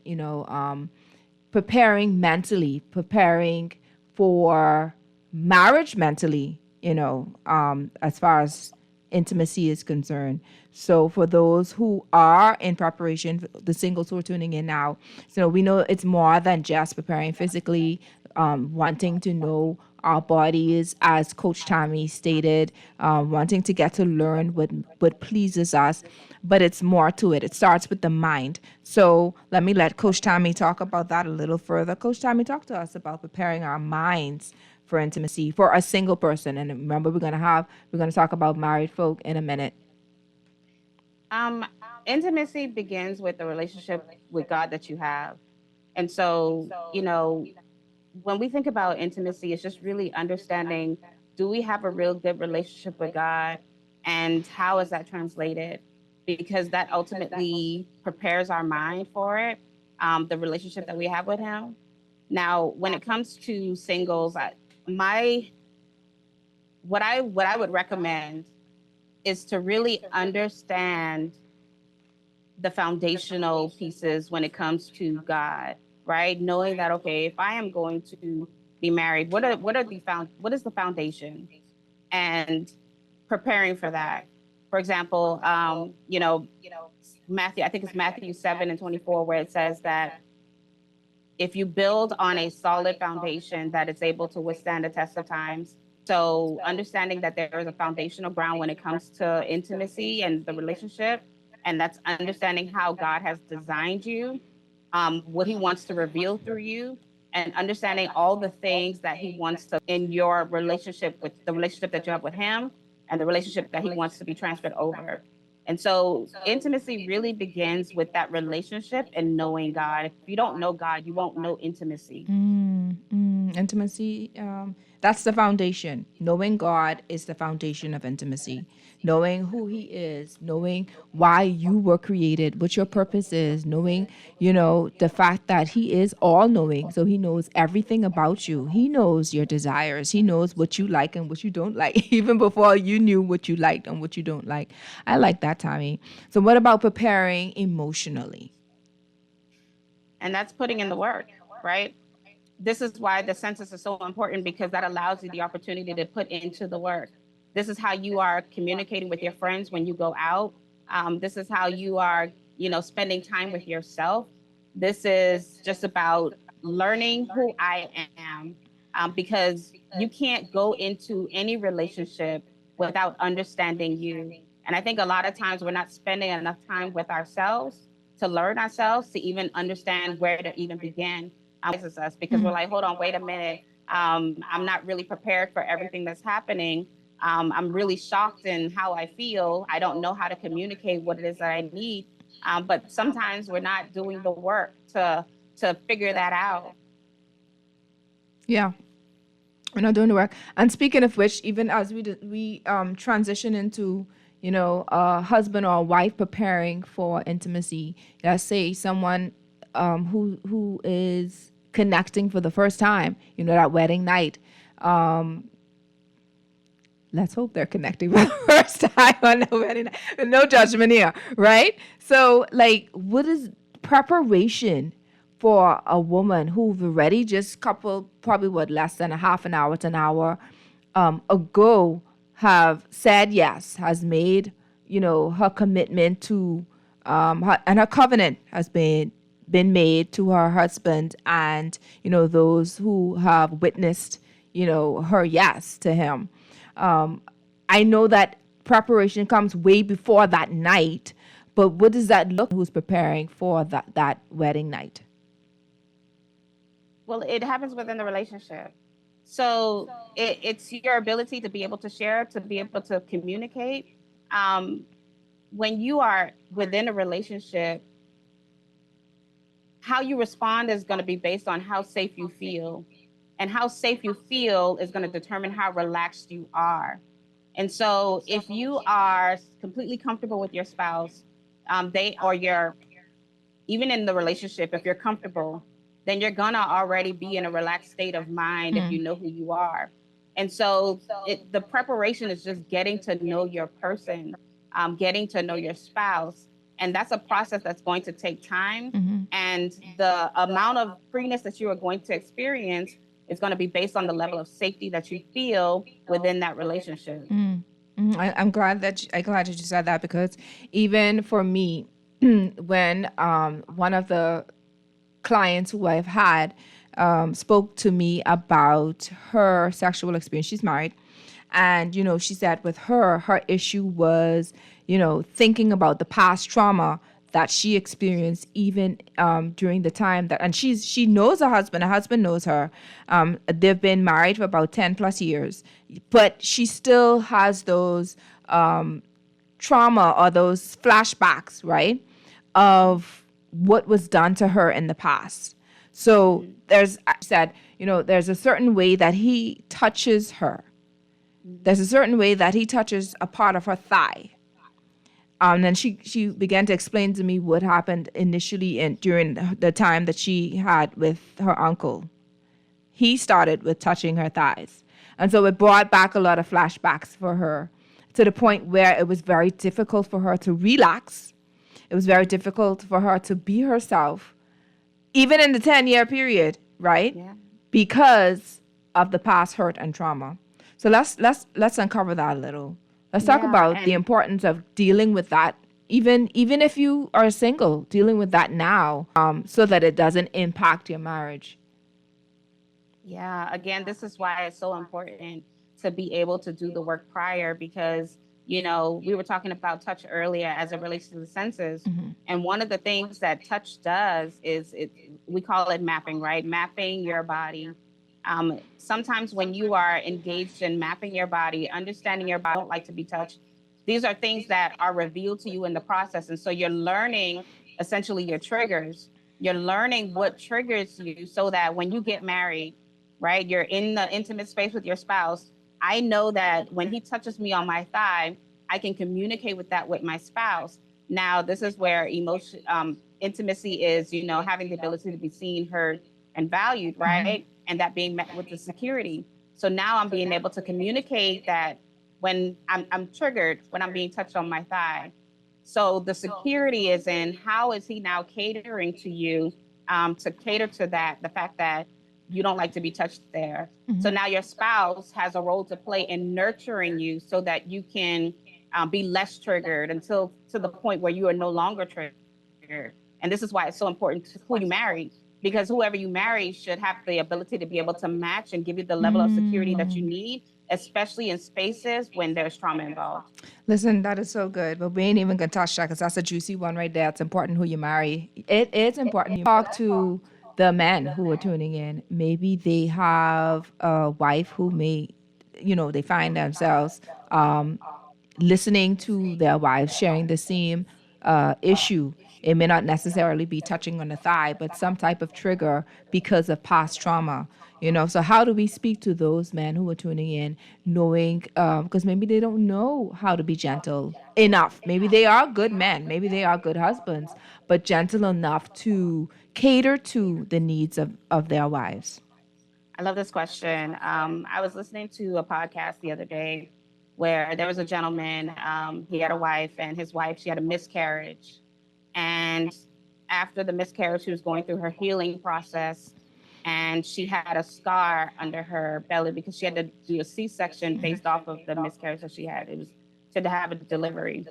Preparing mentally, preparing for marriage mentally. As far as intimacy is concerned. So for those who are in preparation, the singles who are tuning in now, so we know it's more than just preparing physically, wanting to know our bodies, as Coach Tammy stated, wanting to get to learn what pleases us, but it's more to it. It starts with the mind. So let me let Coach Tammy talk about that a little further. Coach Tammy, talk to us about preparing our minds for intimacy for a single person. And remember, we're going to talk about married folk in a minute.
Intimacy begins with the relationship with God that you have. And so, when we think about intimacy, it's just really understanding, do we have a real good relationship with God? And how is that translated? Because that ultimately prepares our mind for it, the relationship that we have with Him. Now, when it comes to singles, what I would recommend is to really understand the foundational pieces when it comes to God, right? Knowing that, okay, if I am going to be married, what is the foundation? And preparing for that. For example, Matthew, I think it's Matthew 7:24, where it says that if you build on a solid foundation, that it's able to withstand the test of times. So understanding that there is a foundational ground when it comes to intimacy and the relationship, and that's understanding how God has designed you, what He wants to reveal through you, and understanding all the things that He wants to in your relationship, with the relationship that you have with Him and the relationship that He wants to be transferred over. And so intimacy really begins with that relationship and knowing God. If you don't know God, you won't know intimacy.
Intimacy, that's the foundation. Knowing God is the foundation of intimacy. Knowing who He is, knowing why you were created, what your purpose is, knowing, the fact that He is all-knowing. So He knows everything about you. He knows your desires. He knows what you like and what you don't like, even before you knew what you liked and what you don't like. I like that, Tommy. So what about preparing emotionally?
And that's putting in the work, right? This is why the census is so important, because that allows you the opportunity to put into the work. This is how you are communicating with your friends when you go out. This is how you are, spending time with yourself. This is just about learning who I am, because you can't go into any relationship without understanding you. And I think a lot of times we're not spending enough time with ourselves to learn ourselves, to even understand where to even begin. This us because we're like, hold on, wait a minute. I'm not really prepared for everything that's happening. I'm really shocked in how I feel. I don't know how to communicate what it is that I need. But sometimes we're not doing the work to figure that out.
Yeah. We're not doing the work. And speaking of which, even as we transition into, a husband or a wife preparing for intimacy, let's say someone who is connecting for the first time, that wedding night. Let's hope they're connecting for the first time on the wedding night. No judgment here, right? So, like, what is preparation for a woman who've already just coupled, probably less than a half an hour to an hour ago, have said yes, has made, her commitment to, and her covenant has been made to her husband and, those who have witnessed, her yes to him. I know that preparation comes way before that night, but what does that look like? Who's preparing for that wedding night?
Well, it happens within the relationship. So it's your ability to be able to share, to be able to communicate. When you are within a relationship, how you respond is going to be based on how safe you feel. And how safe you feel is going to determine how relaxed you are. And so if you are completely comfortable with your spouse, even in the relationship, if you're comfortable, then you're going to already be in a relaxed state of mind if you know who you are. And so the preparation is just getting to know your person, getting to know your spouse. And that's a process that's going to take time. And the amount of freeness that you are going to experience is going to be based on the level of safety that you feel within that relationship.
I'm glad that you said that, because even for me, when one of the clients who I've had spoke to me about her sexual experience, she's married, and she said with her issue was thinking about the past trauma that she experienced even during the time that, and she knows her husband knows her. They've been married for about 10 plus years, but she still has those trauma or those flashbacks, right, of what was done to her in the past. So there's a certain way that he touches her. There's a certain way that he touches a part of her thigh. And then she began to explain to me what happened initially during the time that she had with her uncle. He started with touching her thighs. And so it brought back a lot of flashbacks for her, to the point where it was very difficult for her to relax. It was very difficult for her to be herself, even in the 10-year period, right?
Yeah.
Because of the past hurt and trauma. So let's uncover that a little. Let's talk about the importance of dealing with that, even if you are single, dealing with that now, so that it doesn't impact your marriage.
Yeah, again, this is why it's so important to be able to do the work prior, because, we were talking about touch earlier as it relates to the senses. And one of the things that touch does is we call it mapping, right? Mapping your body. Sometimes when you are engaged in mapping your body, understanding your body, don't like to be touched, these are things that are revealed to you in the process. And so you're learning essentially your triggers. You're learning what triggers you, so that when you get married, right, you're in the intimate space with your spouse. I know that when he touches me on my thigh, I can communicate with my spouse. Now, this is where intimacy is, having the ability to be seen, heard, and valued, right? And that being met with the security. So now I'm being able to communicate that when I'm triggered, when I'm being touched on my thigh. So the security is in how is he now catering to you, to cater to that, the fact that you don't like to be touched there. So now your spouse has a role to play in nurturing you so that you can be less triggered until to the point where you are no longer triggered. And this is why it's so important to who you marry, because whoever you marry should have the ability to be able to match and give you the level of security that you need especially in spaces when there's trauma involved.
Listen, that is so good, but we ain't even gonna touch that because that's a juicy one right there. It's important who you marry. It is important you talk to the men who are tuning in. Maybe they have a wife who may, they find themselves listening to their wives sharing the same issue. It may not necessarily be touching on the thigh, but some type of trigger because of past trauma. So how do we speak to those men who are tuning in, knowing, because maybe they don't know how to be gentle enough. Maybe they are good men, maybe they are good husbands, but gentle enough to cater to the needs of their wives.
I love this question. I was listening to a podcast the other day where there was a gentleman. He had a wife, and his wife, she had a miscarriage. And after the miscarriage, she was going through her healing process, and she had a scar under her belly because she had to do a C-section based off of the miscarriage that she had. It was to have a delivery.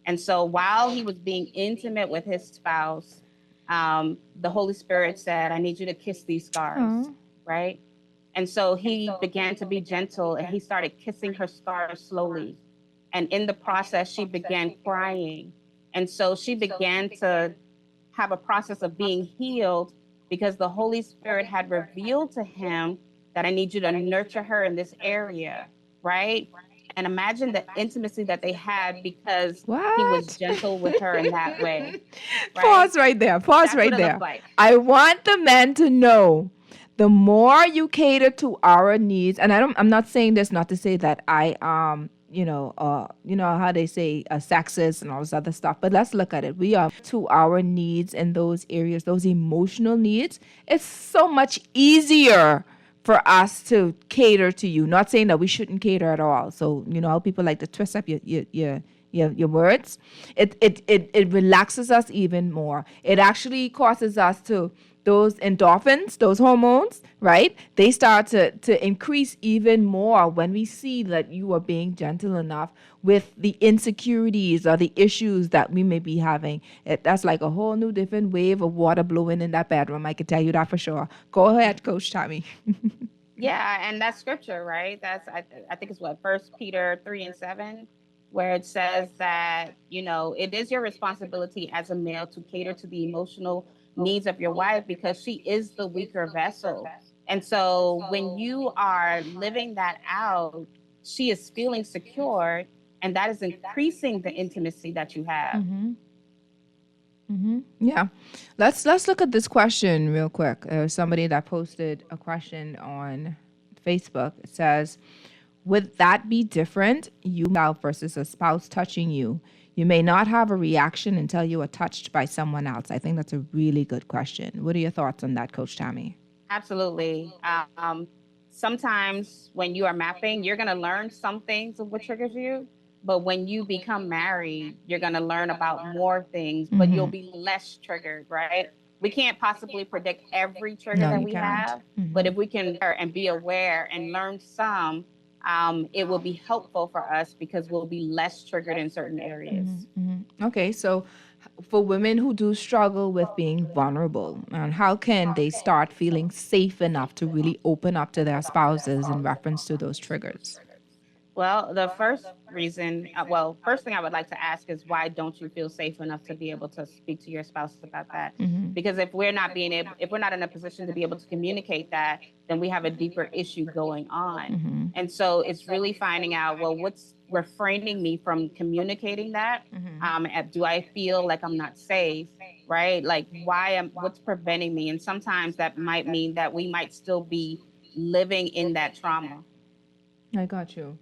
And so while he was being intimate with his spouse, the Holy Spirit said, I need you to kiss these scars, right? And so he began to be gentle, and he started kissing her scars slowly. And in the process, she began crying. And so she began to have a process of being healed because the Holy Spirit had revealed to him that I need you to nurture her in this area, right? And imagine the intimacy that they had because he was gentle with her in that way. Right?
Pause right there. Pause right there.
Like.
I want the men to know the more you cater to our needs, and I'm not saying this not to say that I how they say sexist and all this other stuff, but let's look at it. We are to our needs in those areas, those emotional needs. It's so much easier for us to cater to you. Not saying that we shouldn't cater at all. So how people like to twist up your words. It relaxes us even more. It actually causes us to, those endorphins, those hormones, right? They start to increase even more when we see that you are being gentle enough with the insecurities or the issues that we may be having. That's like a whole new different wave of water blowing in that bedroom. I can tell you that for sure. Go ahead, Coach Tommy.
Yeah, and that's scripture, right? That's I think it's what, 1 Peter 3:7, where it says that, it is your responsibility as a male to cater to the emotional needs of your wife because she is the weaker vessel. And so when you are living that out, she is feeling secure, and that is increasing the intimacy that you have.
Yeah. Let's look at this question real quick. Somebody that posted a question on Facebook. It says, would that be different, you versus a spouse touching you? You may not have a reaction until you are touched by someone else. I think that's a really good question. What are your thoughts on that, Coach Tammy?
Absolutely. Sometimes when you are mapping, you're going to learn some things of what triggers you. But when you become married, you're going to learn about more things, but you'll be less triggered, right? We can't possibly predict every trigger that we have, but if we can and be aware and learn some, it will be helpful for us because we'll be less triggered in certain areas.
Okay, so for women who do struggle with being vulnerable, and how can they start feeling safe enough to really open up to their spouses in reference to those triggers?
Well, the first thing I would like to ask is, why don't you feel safe enough to be able to speak to your spouse about that? Because if we're not in a position to be able to communicate that, then we have a deeper issue going on. And so it's really finding out, well, what's refraining me from communicating that? Do I feel like I'm not safe, right? Like what's preventing me? And sometimes that might mean that we might still be living in that trauma.
I got you.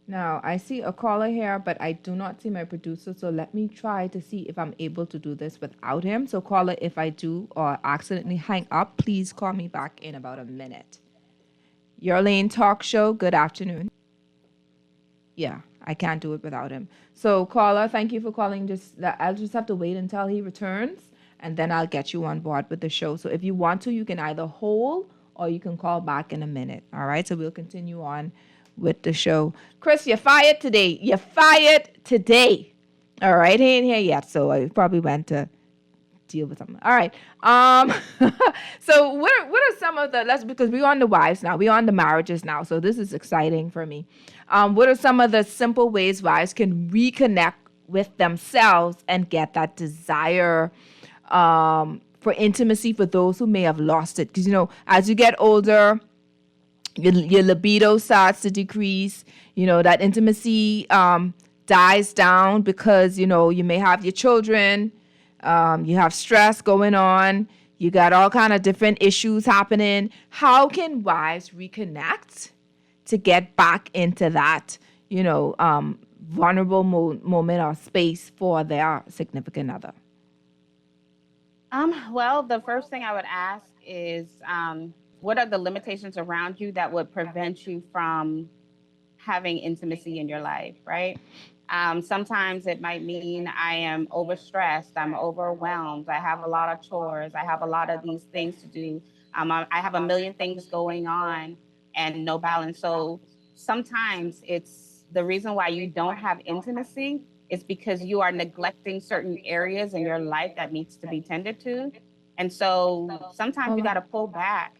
Now, I see a caller here, but I do not see my producer, so let me try to see if I'm able to do this without him. So, caller, if I do or accidentally hang up, please call me back in about a minute. Your Lane Talk Show, good afternoon. Yeah, I can't do it without him. So, caller, thank you for calling. I'll just have to wait until he returns, and then I'll get you on board with the show. So, if you want to, you can either hold or you can call back in a minute. All right, so we'll continue on with the show. Chris, you're fired today. You're fired today. All right, he ain't here yet, so I probably went to deal with something. All right. So what are some of the, because we're on the wives now, we're on the marriages now. So this is exciting for me. What are some of the simple ways wives can reconnect with themselves and get that desire for intimacy for those who may have lost it? Because, as you get older, your libido starts to decrease, that intimacy dies down because, you may have your children, you have stress going on, you got all kind of different issues happening. How can wives reconnect to get back into that, vulnerable moment or space for their significant other?
Well, the first thing I would ask is, what are the limitations around you that would prevent you from having intimacy in your life, right? Sometimes it might mean I am overstressed, I'm overwhelmed, I have a lot of chores, I have a lot of these things to do. I have a million things going on and no balance. So sometimes it's the reason why you don't have intimacy is because you are neglecting certain areas in your life that needs to be tended to. And so sometimes you got to pull back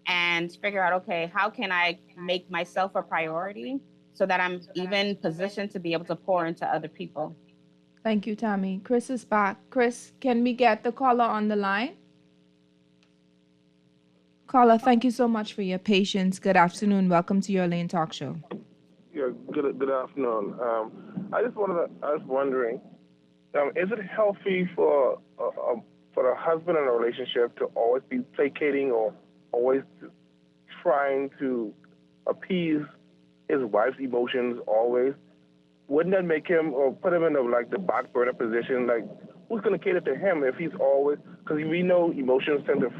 and figure out, okay, how can I make myself a priority so that I'm even positioned to be able to pour into other people?
Thank you, Tammy. Chris is back. Chris, can we get the caller on the line? Caller, thank you so much for your patience. Good afternoon. Welcome to Your Lane Talk Show.
Yeah, good afternoon. I was wondering, is it healthy for a husband in a relationship to always be placating or always trying to appease his wife's emotions always? Wouldn't that make him or put him in the back burner position? Like, who's going to cater to him if he's always, because we know emotions tend to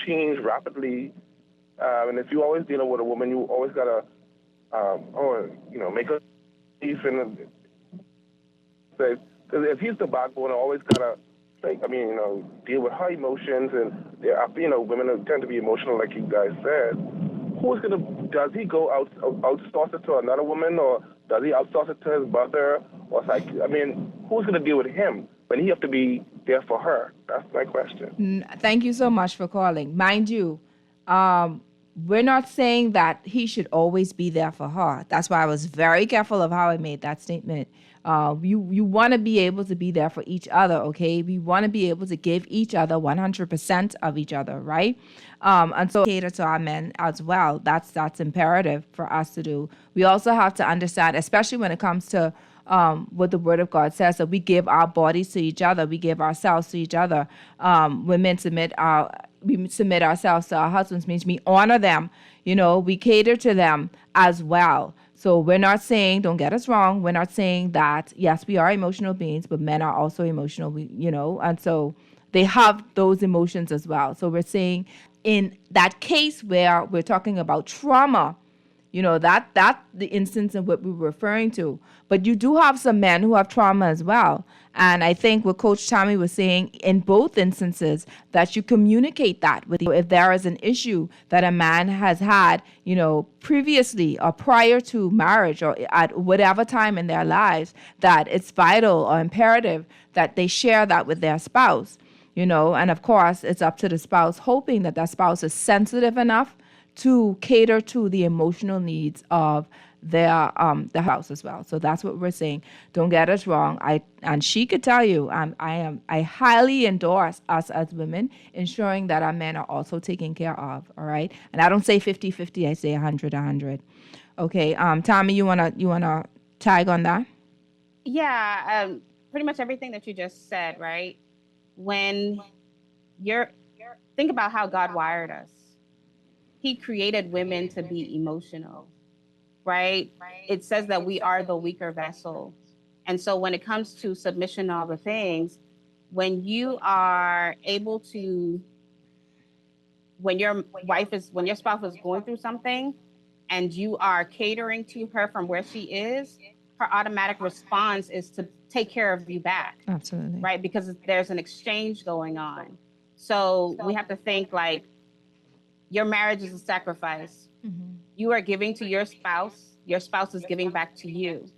change rapidly, and if you're always dealing with a woman, you always got to make a peace and say, because if he's the backbone, always gotta deal with her emotions, and women tend to be emotional, like you guys said. Does he go outsource it to another woman, or does he outsource it to his brother, or who's gonna deal with him when he have to be there for her? That's my question.
Thank you so much for calling. Mind you, we're not saying that he should always be there for her. That's why I was very careful of how I made that statement. You want to be able to be there for each other, okay? We want to be able to give each other 100% of each other, right? And so cater to our men as well. That's imperative for us to do. We also have to understand, especially when it comes to what the Word of God says, that we give our bodies to each other, we give ourselves to each other. Women we submit ourselves to our husbands, means we honor them, we cater to them as well. So we're not saying, don't get us wrong, we're not saying that, yes, we are emotional beings, but men are also emotional, and so they have those emotions as well. So we're saying in that case where we're talking about trauma, that the instance of what we were referring to. But you do have some men who have trauma as well. And I think what Coach Tammy was saying in both instances, that you communicate that with if there is an issue that a man has had, previously or prior to marriage or at whatever time in their lives, that it's vital or imperative that they share that with their spouse, and of course it's up to the spouse, hoping that that spouse is sensitive enough to cater to the emotional needs of their the house as well. So that's what we're saying. Don't get us wrong. And she could tell you, I highly endorse us as women ensuring that our men are also taken care of. All right. And I don't say 50-50, I say 100-100. Okay. Tommy, you wanna tag on that?
Yeah. Pretty much everything that you just said, right? When think about how God wired us. He created women to be emotional, right? It says that we are the weaker vessel. And so when it comes to submission, all the things, when you are able to, when your spouse is going through something and you are catering to her from where she is, her automatic response is to take care of you back.
Absolutely.
Right? Because there's an exchange going on. So we have to think like, your marriage is a sacrifice. Mm-hmm. You are giving to your spouse is giving back to you.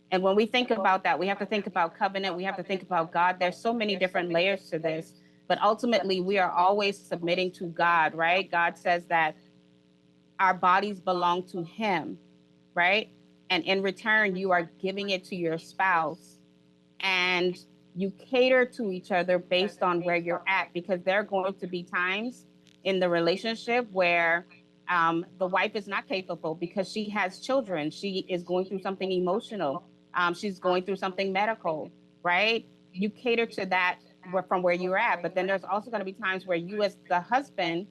And when we think about that, we have to think about covenant. We have to think about God. There's so many different layers to this But ultimately, we are always submitting to God, right? God says that our bodies belong to Him, right? And in return, you are giving it to your spouse, and you cater to each other based on where you're at, because there are going to be times in the relationship where the wife is not capable because she has children. She is going through something emotional. She's going through something medical, right? You cater to that from where you're at. But then there's also going to be times where you, as the husband,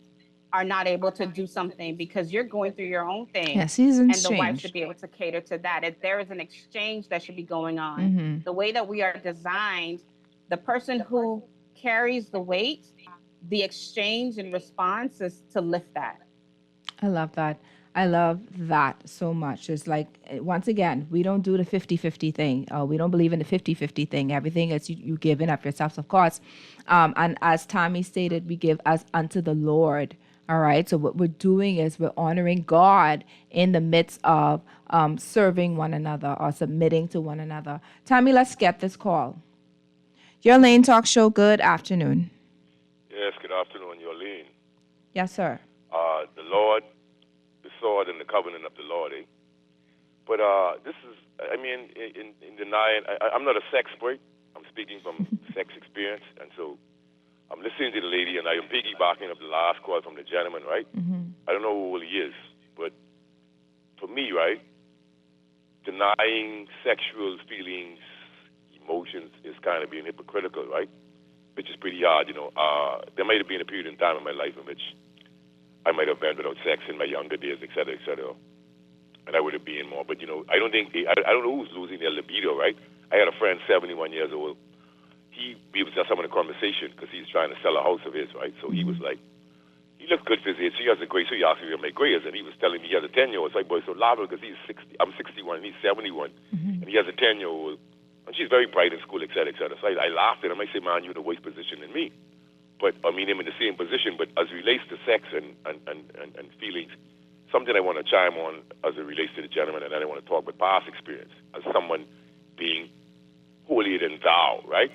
are not able to do something because you're going through your own thing.
Yeah, seasons
And the wife should
change.
be able to cater to that. There is an exchange that should be going on.
Mm-hmm.
The way that we are designed, the person who carries the weight, the exchange and response is to lift that.
I love that. I love that so much. It's like, once again, we don't do the 50-50 thing. We don't believe in the 50-50 thing. Everything is you giving up yourselves, of course. And as Tommy stated, we give as unto the Lord. All right. So what we're doing is we're honoring God in the midst of serving one another or submitting to one another. Tommy, let's get this call. Your Lane Talk Show, good afternoon.
Yes, good afternoon, Yolene.
Yes, sir.
The Lord, the sword and the covenant of the Lord, eh? But this is, I mean, in denying, I'm not a sex expert. I'm speaking from sex experience. And so I'm listening to the lady, and I am piggybacking of the last call from the gentleman, right?
Mm-hmm.
I don't know who he is, but for me, right, denying sexual feelings, emotions is kind of being hypocritical, right? Which is pretty hard, you know. There might have been a period in time in my life in which I might have been without sex in my younger days, et cetera, and I would have been more. But, you know, I don't know who's losing their libido, right? I had a friend, 71 years old. We was just having a conversation because he's trying to sell a house of his, right? So he was like, he looks good for his age. So he has a great, so he asked me if my grades, and he was telling me he has a 10-year-old. It's like, boy, so laughing because he's 60, I'm 61, and he's 71, and he has a 10-year-old. And she's very bright in school, et cetera, et cetera. So I laughed at him. I said, man, you're in a worse position than me. But, I mean, him in the same position. But as it relates to sex and feelings, something I want to chime on as it relates to the gentleman, and then I want to talk about past experience as someone being holier than thou, right?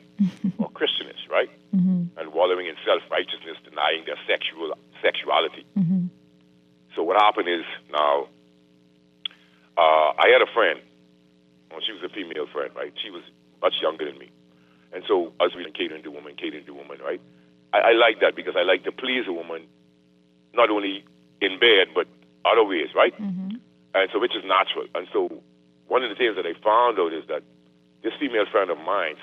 Or Christianish, right?
Mm-hmm.
And wallowing in self-righteousness, denying their sexuality.
Mm-hmm.
So what happened is now, I had a friend. Well, she was a female friend, right? She was much younger than me. And so I was really catering to women, right? I like that because I like to please a woman, not only in bed, but other ways, right?
Mm-hmm.
And so, which is natural. And so one of the things that I found out is that this female friend of mine,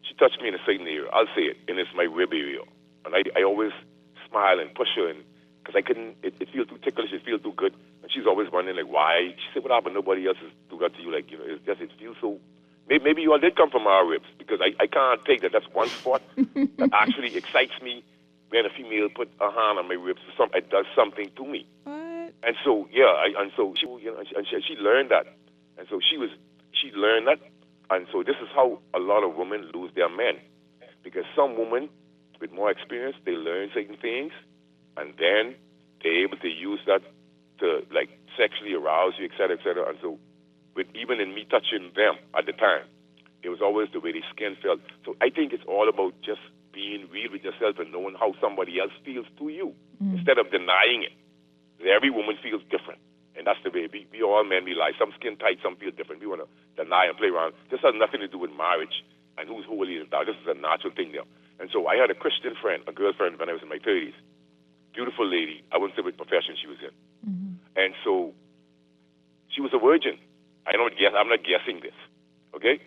she touched me in a certain area. I'll say it, and it's my rib area. And I always smile and push her, because I couldn't, it feels too ticklish, it feels too good. And she's always wondering, like, why? She said, what happened? Nobody else has do that to you. Like, you know, it's just, it feels so, maybe you all did come from our ribs, because I can't take that. That's one spot that actually excites me when a female put a hand on my ribs. It does something to me.
What?
And so, yeah, and so she, you know, and she learned that. And so she learned that. And so this is how a lot of women lose their men. Because some women with more experience, they learn certain things, and then they're able to use that to, like, sexually arouse you, et cetera, et cetera. And so, even in me touching them at the time, it was always the way their skin felt. So I think it's all about just being real with yourself and knowing how somebody else feels to you, instead of denying it. Every woman feels different. And that's the way we all men, we lie. Some skin tight, some feel different. We want to deny and play around. This has nothing to do with marriage and who's holy and thou. This is a natural thing there. And so I had a Christian friend, a girlfriend when I was in my 30s. Beautiful lady. I wouldn't say what profession she was in.
Mm-hmm.
And so she was a virgin. I'm not guessing this. Okay?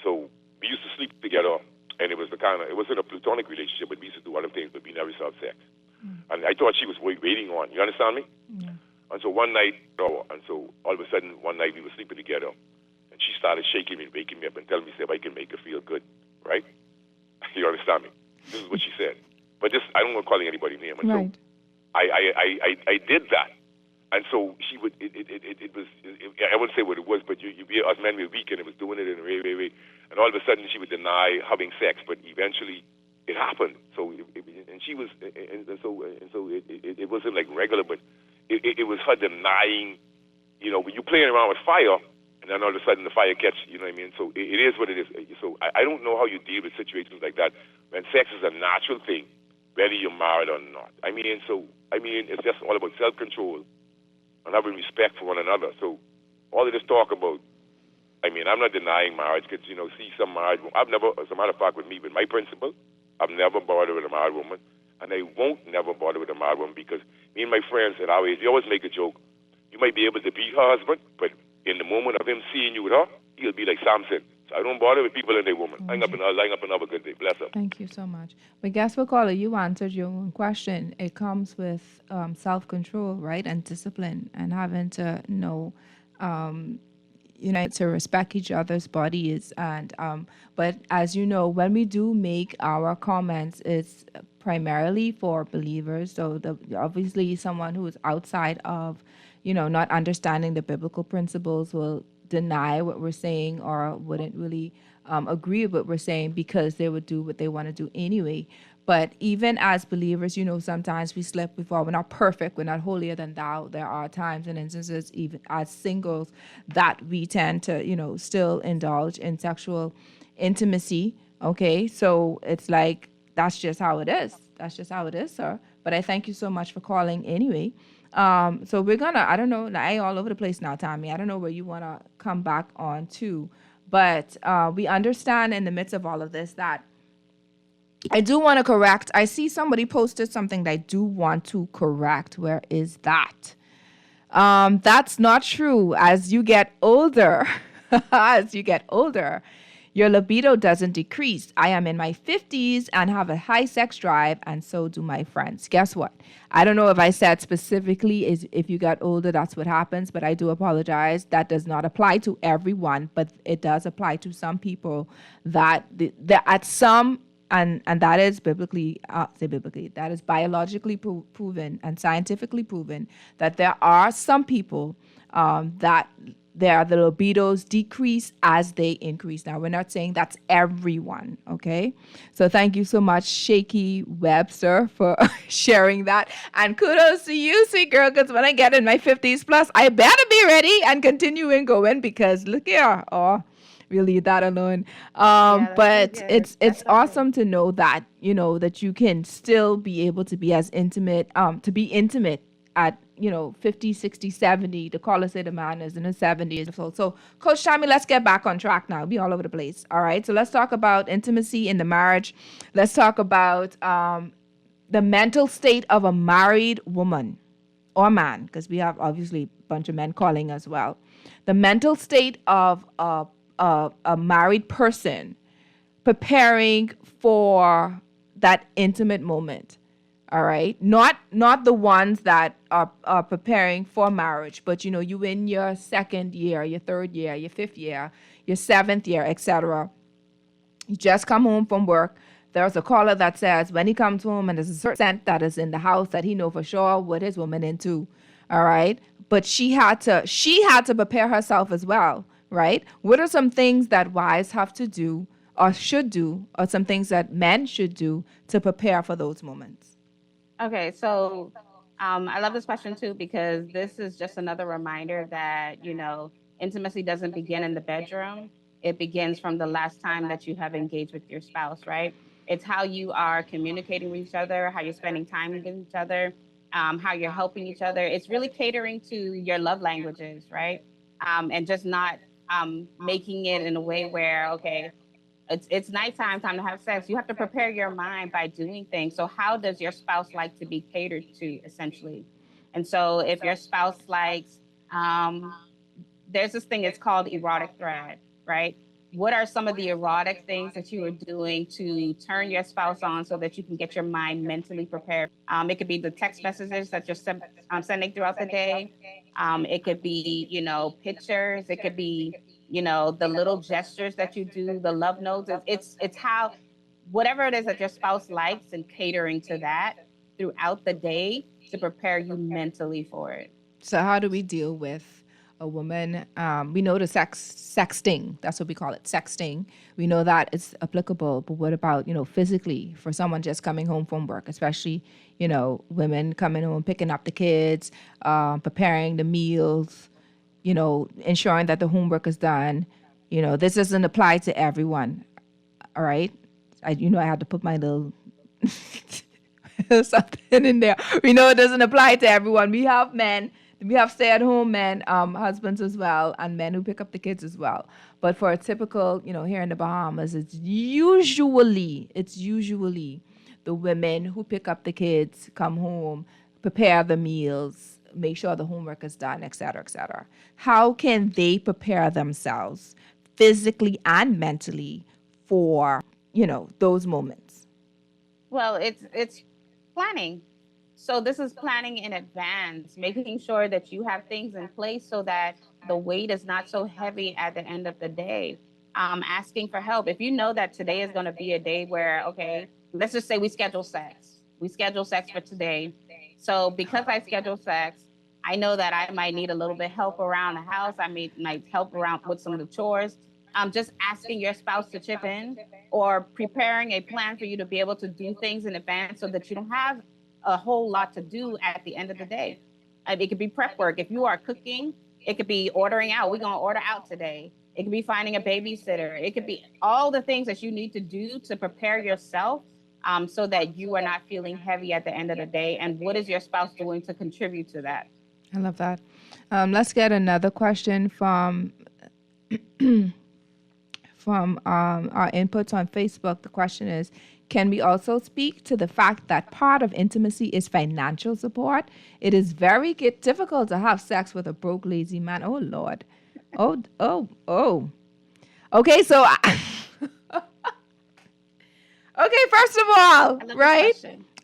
So we used to sleep together, and it wasn't a platonic relationship, but we used to do other things, but we never used to have sex. And I thought she was waiting on. You understand me?
Yeah.
And so one night, and so all of a sudden, one night we were sleeping together, and she started shaking me and waking me up and telling me, if I can make her feel good, right? You understand me? This is what she said. But this, I don't want to call anybody name. And
Right.
so I did that. And so she would, it was, I wouldn't say what it was, but us men were weak, and it was doing it in a way. And all of a sudden she would deny having sex, but eventually it happened. So, and she was, and so it wasn't like regular, but it was her denying, you know, when you're playing around with fire, and then all of a sudden the fire catch, you know what I mean? So it is what it is. So I don't know how you deal with situations like that when sex is a natural thing, whether you're married or not. It's just all about self-control and having respect for one another. So all of this talk about, I'm not denying marriage because, see some married, I've never, as a matter of fact, with my principle, I've never bothered with a married woman, and I won't never bother with a married woman because me and my friends at our age, we always make a joke. You might be able to beat her husband, but in the moment of him seeing you with her, he'll be like Samson. So I don't bother with people and their woman. Line up and have a good day. Bless her.
Thank you so much. But guess what, caller? You answered your own question. It comes with self-control, right, and discipline, and having to know, to respect each other's bodies. And but as you know, when we do make our comments, it's primarily for believers. So obviously, someone who is outside of, not understanding the biblical principles will deny what we're saying or wouldn't really agree with what we're saying because they would do what they want to do anyway. But even as believers, sometimes we slip, we fall. We're not perfect. We're not holier than thou. There are times and instances, even as singles, that we tend to, still indulge in sexual intimacy. Okay, so it's like, that's just how it is. That's just how it is, sir. But I thank you so much for calling anyway. So we're gonna, I don't know, I all over the place now, Tommy. I don't know where you want to come back on to, but we understand in the midst of all of this that I do want to correct. I see somebody posted something that I do want to correct. Where is that? That's not true. As you get older, your libido doesn't decrease. I am in my 50s and have a high sex drive, and so do my friends. Guess what? I don't know if I said specifically is if you got older, that's what happens, but I do apologize. That does not apply to everyone, but it does apply to some people that at some, and that is that is biologically proven and scientifically proven that there are some people that the libidos decrease as they increase. Now, we're not saying that's everyone, okay? So thank you so much, Shaky Webster, for sharing that. And kudos to you, sweet girl, because when I get in my 50s plus, I better be ready and continuing going because look here. Oh, we'll leave that alone. But it's awesome to know that, that you can still be able to be as intimate, at 50, 60, 70. The caller said the man is in his 70s. So Coach Tommy, let's get back on track now. Be all over the place. All right. So let's talk about intimacy in the marriage. Let's talk about the mental state of a married woman or man, because we have obviously a bunch of men calling as well. The mental state of a married person preparing for that intimate moment. All right. Not the ones that are preparing for marriage, but you in your second year, your third year, your fifth year, your seventh year, etc. You just come home from work. There's a caller that says when he comes home and there's a certain scent that is in the house that he know for sure what his woman into. All right. But she had to prepare herself as well. Right. What are some things that wives have to do or should do, or some things that men should do to prepare for those moments?
Okay, so I love this question too, because this is just another reminder that, intimacy doesn't begin in the bedroom. It begins from the last time that you have engaged with your spouse, right? It's how you are communicating with each other, how you're spending time with each other, how you're helping each other. It's really catering to your love languages, right? And just not making it in a way where, okay, it's nighttime, time to have sex. You have to prepare your mind by doing things. So how does your spouse like to be catered to, essentially? And so if your spouse likes, there's this thing, it's called erotic thread, right? What are some of the erotic things that you are doing to turn your spouse on so that you can get your mind mentally prepared? It could be the text messages that you're sending throughout the day. It could be, pictures. It could be, the little gestures that you do, the love notes. It's how, whatever it is that your spouse likes, and catering to that throughout the day to prepare you mentally for it.
So how do we deal with a woman? We know the sexting, that's what we call it, sexting. We know that it's applicable, but what about, physically for someone just coming home from work, especially, women coming home, picking up the kids, preparing the meals. ensuring that the homework is done. This doesn't apply to everyone. All right. I had to put my little something in there. We know it doesn't apply to everyone. We have men, we have stay-at-home men, husbands as well, and men who pick up the kids as well. But for a typical, here in the Bahamas, it's usually the women who pick up the kids, come home, prepare the meals, make sure the homework is done, et cetera, et cetera. How can they prepare themselves physically and mentally for, those moments?
Well, it's planning. So this is planning in advance, making sure that you have things in place so that the weight is not so heavy at the end of the day. Asking for help. If you know that today is going to be a day where, okay, let's just say we schedule sex. We schedule sex for today. So because I schedule sex, I know that I might need a little bit help around the house. I might help around with some of the chores. Just asking your spouse to chip in, or preparing a plan for you to be able to do things in advance so that you don't have a whole lot to do at the end of the day. It could be prep work. If you are cooking, it could be ordering out. We're going to order out today. It could be finding a babysitter. It could be all the things that you need to do to prepare yourself, so that you are not feeling heavy at the end of the day. And what is your spouse doing to contribute to that?
I love that. Let's get another question from our inputs on Facebook. The question is, can we also speak to the fact that part of intimacy is financial support? It is very difficult to have sex with a broke, lazy man. Oh, Lord. Oh. Okay, so... Okay, first of all, right?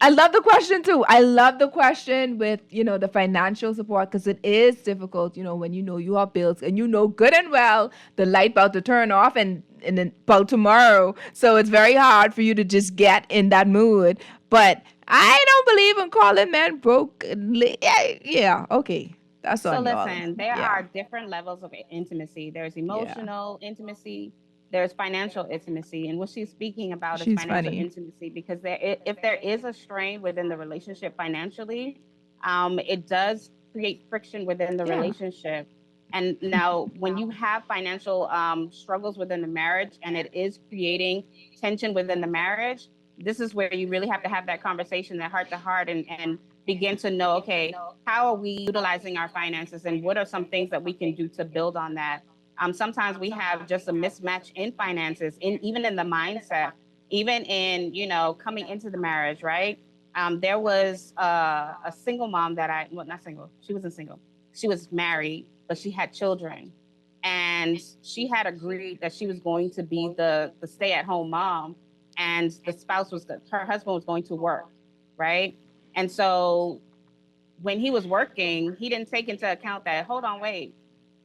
I love the question too. I love the question with, the financial support, because it is difficult, when you have bills and good and well the light about to turn off and then about tomorrow. So it's very hard for you to just get in that mood. But I don't believe in calling men broke. Yeah, okay. That's on y'all.
So listen, there are different levels of intimacy. There's emotional intimacy. There's financial intimacy, and what she's speaking about is financial intimacy, because if there is a strain within the relationship financially, it does create friction within the relationship. And now, when you have financial struggles within the marriage, and it is creating tension within the marriage, this is where you really have to have that conversation, that heart to heart, and begin to know, okay, how are we utilizing our finances, and what are some things that we can do to build on that? Sometimes we have just a mismatch in finances, even in the mindset, even in, coming into the marriage, right? There was a single mom that not single, she wasn't single. She was married, but she had children. And she had agreed that she was going to be the stay-at-home mom, and her husband was going to work, right? And so when he was working, he didn't take into account that, hold on, wait,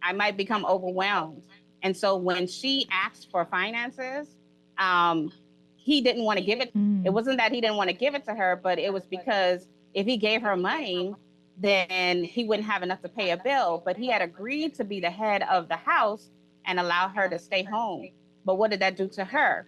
I might become overwhelmed. And so when she asked for finances, he didn't want to give it. It wasn't that he didn't want to give it to her, but it was because if he gave her money, then he wouldn't have enough to pay a bill. But he had agreed to be the head of the house and allow her to stay home. But what did that do to her?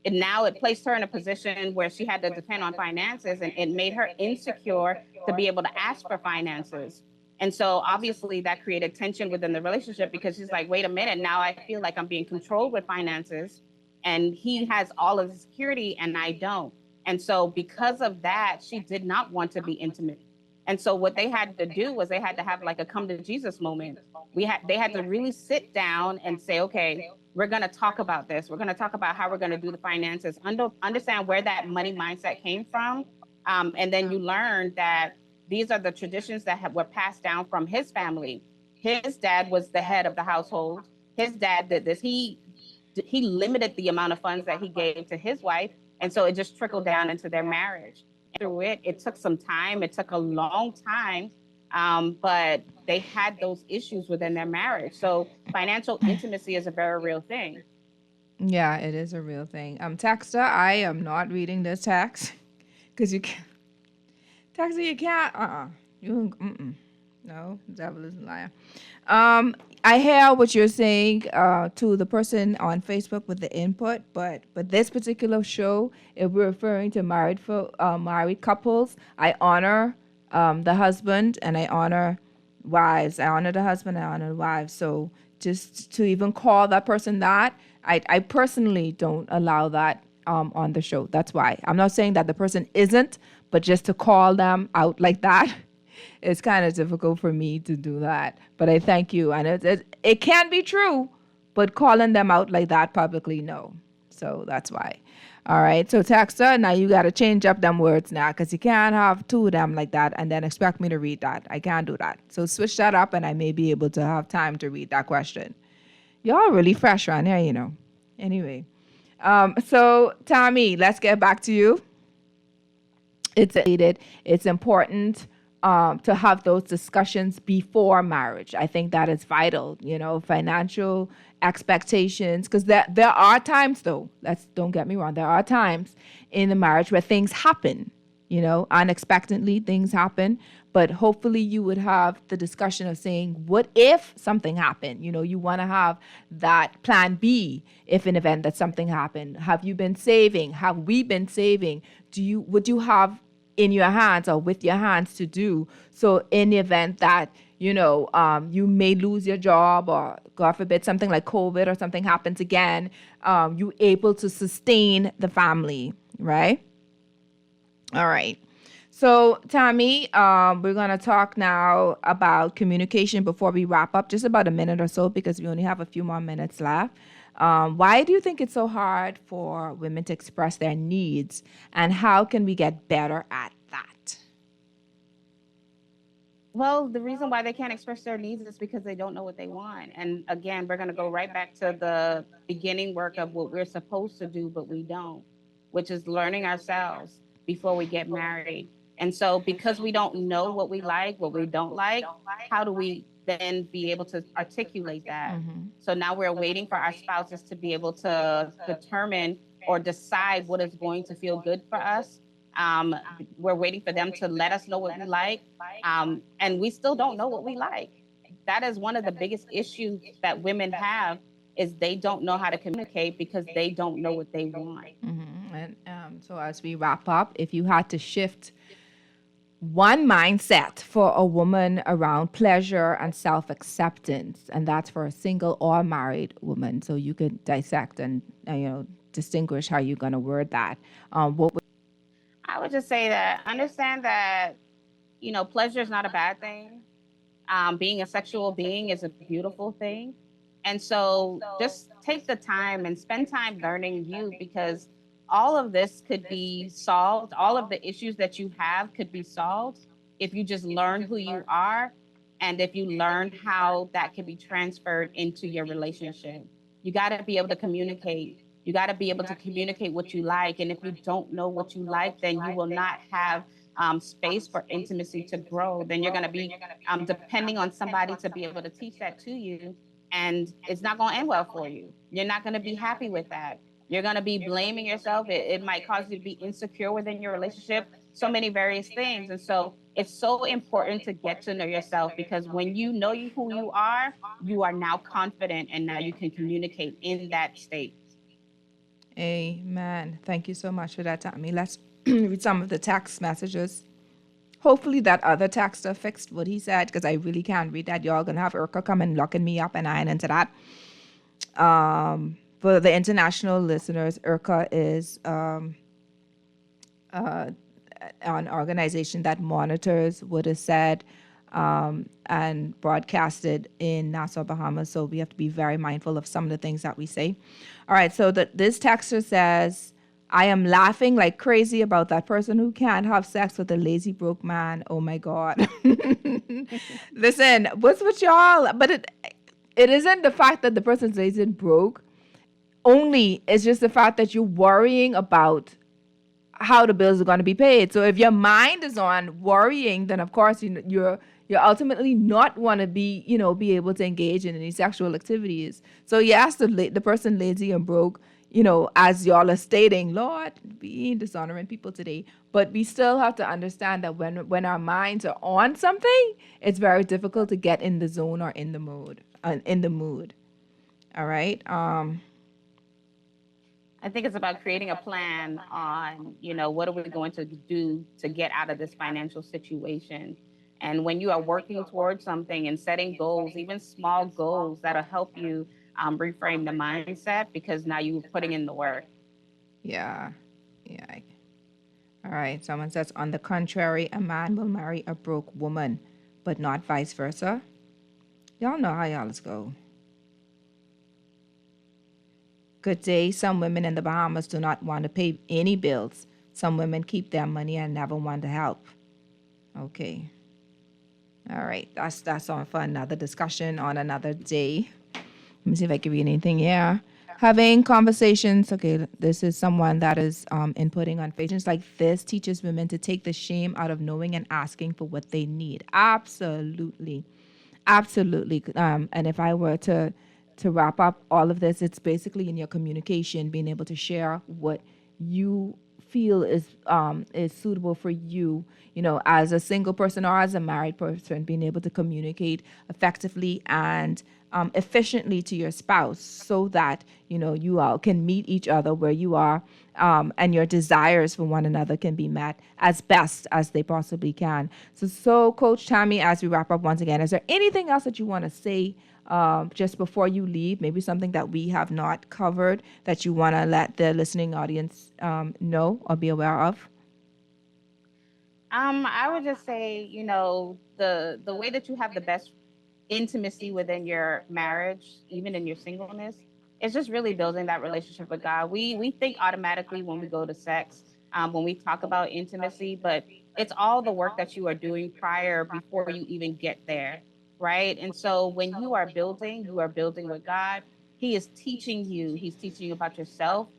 Now it placed her in a position where she had to depend on finances, and it made her insecure to be able to ask for finances. And so obviously that created tension within the relationship, because she's like, wait a minute, now I feel like I'm being controlled with finances, and he has all of the security and I don't. And so because of that, she did not want to be intimate. And so what they had to do was they had to have like a come to Jesus moment. They had to really sit down and say, okay, we're going to talk about this. We're going to talk about how we're going to do the finances, understand where that money mindset came from. And then you learn that these are the traditions that were passed down from his family. His dad was the head of the household. His dad did this. He limited the amount of funds that he gave to his wife. And so it just trickled down into their marriage. Through it took some time. It took a long time. But they had those issues within their marriage. So financial intimacy is a very real thing.
Yeah, it is a real thing. Texter, I am not reading this text because you can't. Texter, you can't. No, the devil is a liar. I hear what you're saying to the person on Facebook with the input, but this particular show, if we're referring to married couples, I honor the husband and I honor wives. I honor the husband, I honor the wives. So just to even call that person that, I personally don't allow that on the show. That's why. I'm not saying that the person isn't, but just to call them out like that, it's kind of difficult for me to do that. But I thank you. And it can be true, but calling them out like that publicly, no. So that's why. All right. So Texter, now you got to change up them words now, because you can't have two of them like that and then expect me to read that. I can't do that. So switch that up and I may be able to have time to read that question. Y'all really fresh around here, you know. Anyway. So Tommy, let's get back to you. It's important to have those discussions before marriage. I think that is vital, you know, financial expectations, because there are times, though, don't get me wrong, there are times in the marriage where things happen, you know, unexpectedly things happen, but hopefully you would have the discussion of saying, what if something happened? You know, you want to have that plan B if an event that something happened. Have you been saving? Have we been saving? Would you have in your hands or with your hands to do so in the event that, you know, you may lose your job, or God forbid something like COVID or something happens again, you able to sustain the family, right? All right. So Tammy, we're going to talk now about communication before we wrap up, just about a minute or so, because we only have a few more minutes left. Why do you think it's so hard for women to express their needs, and how can we get better at that?
Well, the reason why they can't express their needs is because they don't know what they want. And again, we're going to go right back to the beginning work of what we're supposed to do, but we don't, which is learning ourselves before we get married. And so, because we don't know what we like, what we don't like, how do we then be able to articulate that? So now we're waiting for our spouses to be able to determine or decide what is going to feel good for us. We're waiting for them to let us know what we like. And we still don't know what we like. That is one of the biggest issues that women have, is they don't know how to communicate because they don't know what they want.
And so as we wrap up, if you had to shift one mindset for a woman around pleasure and self-acceptance, and that's for a single or married woman, so you could dissect and distinguish how you're going to word that,
I would just say that understand that, pleasure is not a bad thing. Being a sexual being is a beautiful thing. And so just take the time and spend time learning you, because all of this could be solved. All of the issues that you have could be solved if you just learn who you are, and if you learn how that can be transferred into your relationship. You got to be able to communicate. You got to be able to communicate what you like. And if you don't know what you like, then you will not have space for intimacy to grow. Then you're going to be depending on somebody to be able to teach that to you. And it's not going to end well for you. You're not going to be happy with that. You're going to be blaming yourself. It might cause you to be insecure within your relationship, so many various things. And so it's so important to get to know yourself, because when you know who you are now confident, and now you can communicate in that state.
Amen. Thank you so much for that, Tammy. Let's read some of the text messages. Hopefully that other texter fixed what he said, because I really can't read that. Y'all gonna have Urka come and locking me up and iron into that. For the international listeners, Urka is an organization that monitors what is said and broadcasted in Nassau, Bahamas. So we have to be very mindful of some of the things that we say. All right, so this texter says, I am laughing like crazy about that person who can't have sex with a lazy broke man. Oh my God. Listen, what's with y'all? But it isn't the fact that the person's lazy and broke only. It's just the fact that you're worrying about how the bills are going to be paid. So if your mind is on worrying, then of course you're ultimately not want to be able to engage in any sexual activities. So yes, the person lazy and broke, as y'all are stating, Lord, we ain't dishonoring people today, but we still have to understand that when our minds are on something, it's very difficult to get in the zone or in the mood. All right.
I think it's about creating a plan on, what are we going to do to get out of this financial situation. And when you are working towards something and setting goals, even small goals, that'll help you reframe the mindset because now you're putting in the work.
Yeah. Yeah. All right. Someone says, on the contrary, a man will marry a broke woman, but not vice versa. Y'all know how y'all go. Good day. Some women in the Bahamas do not want to pay any bills. Some women keep their money and never want to help. Okay. All right. That's on for another discussion on another day. Let me see if I can read anything here. Having conversations. Okay, this is someone that is inputting on patients like this teaches women to take the shame out of knowing and asking for what they need. Absolutely. Absolutely. And if I were to wrap up all of this, it's basically in your communication, being able to share what you feel is suitable for you, as a single person or as a married person, being able to communicate effectively and efficiently to your spouse so that, you all can meet each other where you are, and your desires for one another can be met as best as they possibly can. So Coach Tammy, as we wrap up once again, is there anything else that you want to say just before you leave? Maybe something that we have not covered that you want to let the listening audience know or be aware of?
I would just say, the way that you have the best intimacy within your marriage, even in your singleness, it's just really building that relationship with God. We think automatically when we go to sex, when we talk about intimacy, but it's all the work that you are doing prior before you even get there, right? And so when you are building with God. He is teaching you. He's teaching you about yourself.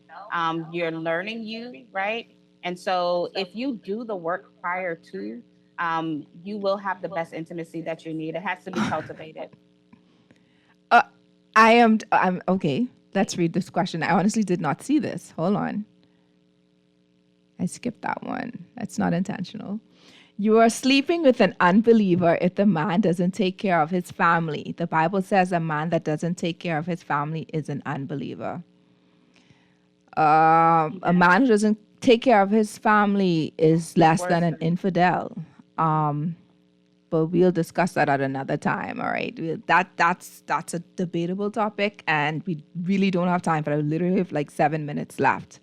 You're learning you, right? And so if you do the work prior to, you will have the best intimacy that you need. It has to be cultivated.
Uh, I'm okay. Let's read this question. I honestly did not see this. Hold on. I skipped that one. That's not intentional. You are sleeping with an unbeliever if the man doesn't take care of his family. The Bible says a man that doesn't take care of his family is an unbeliever. A man who doesn't take care of his family is less than an infidel. But we'll discuss that at another time. All right, that's a debatable topic, and we really don't have time for it. I literally have like 7 minutes left.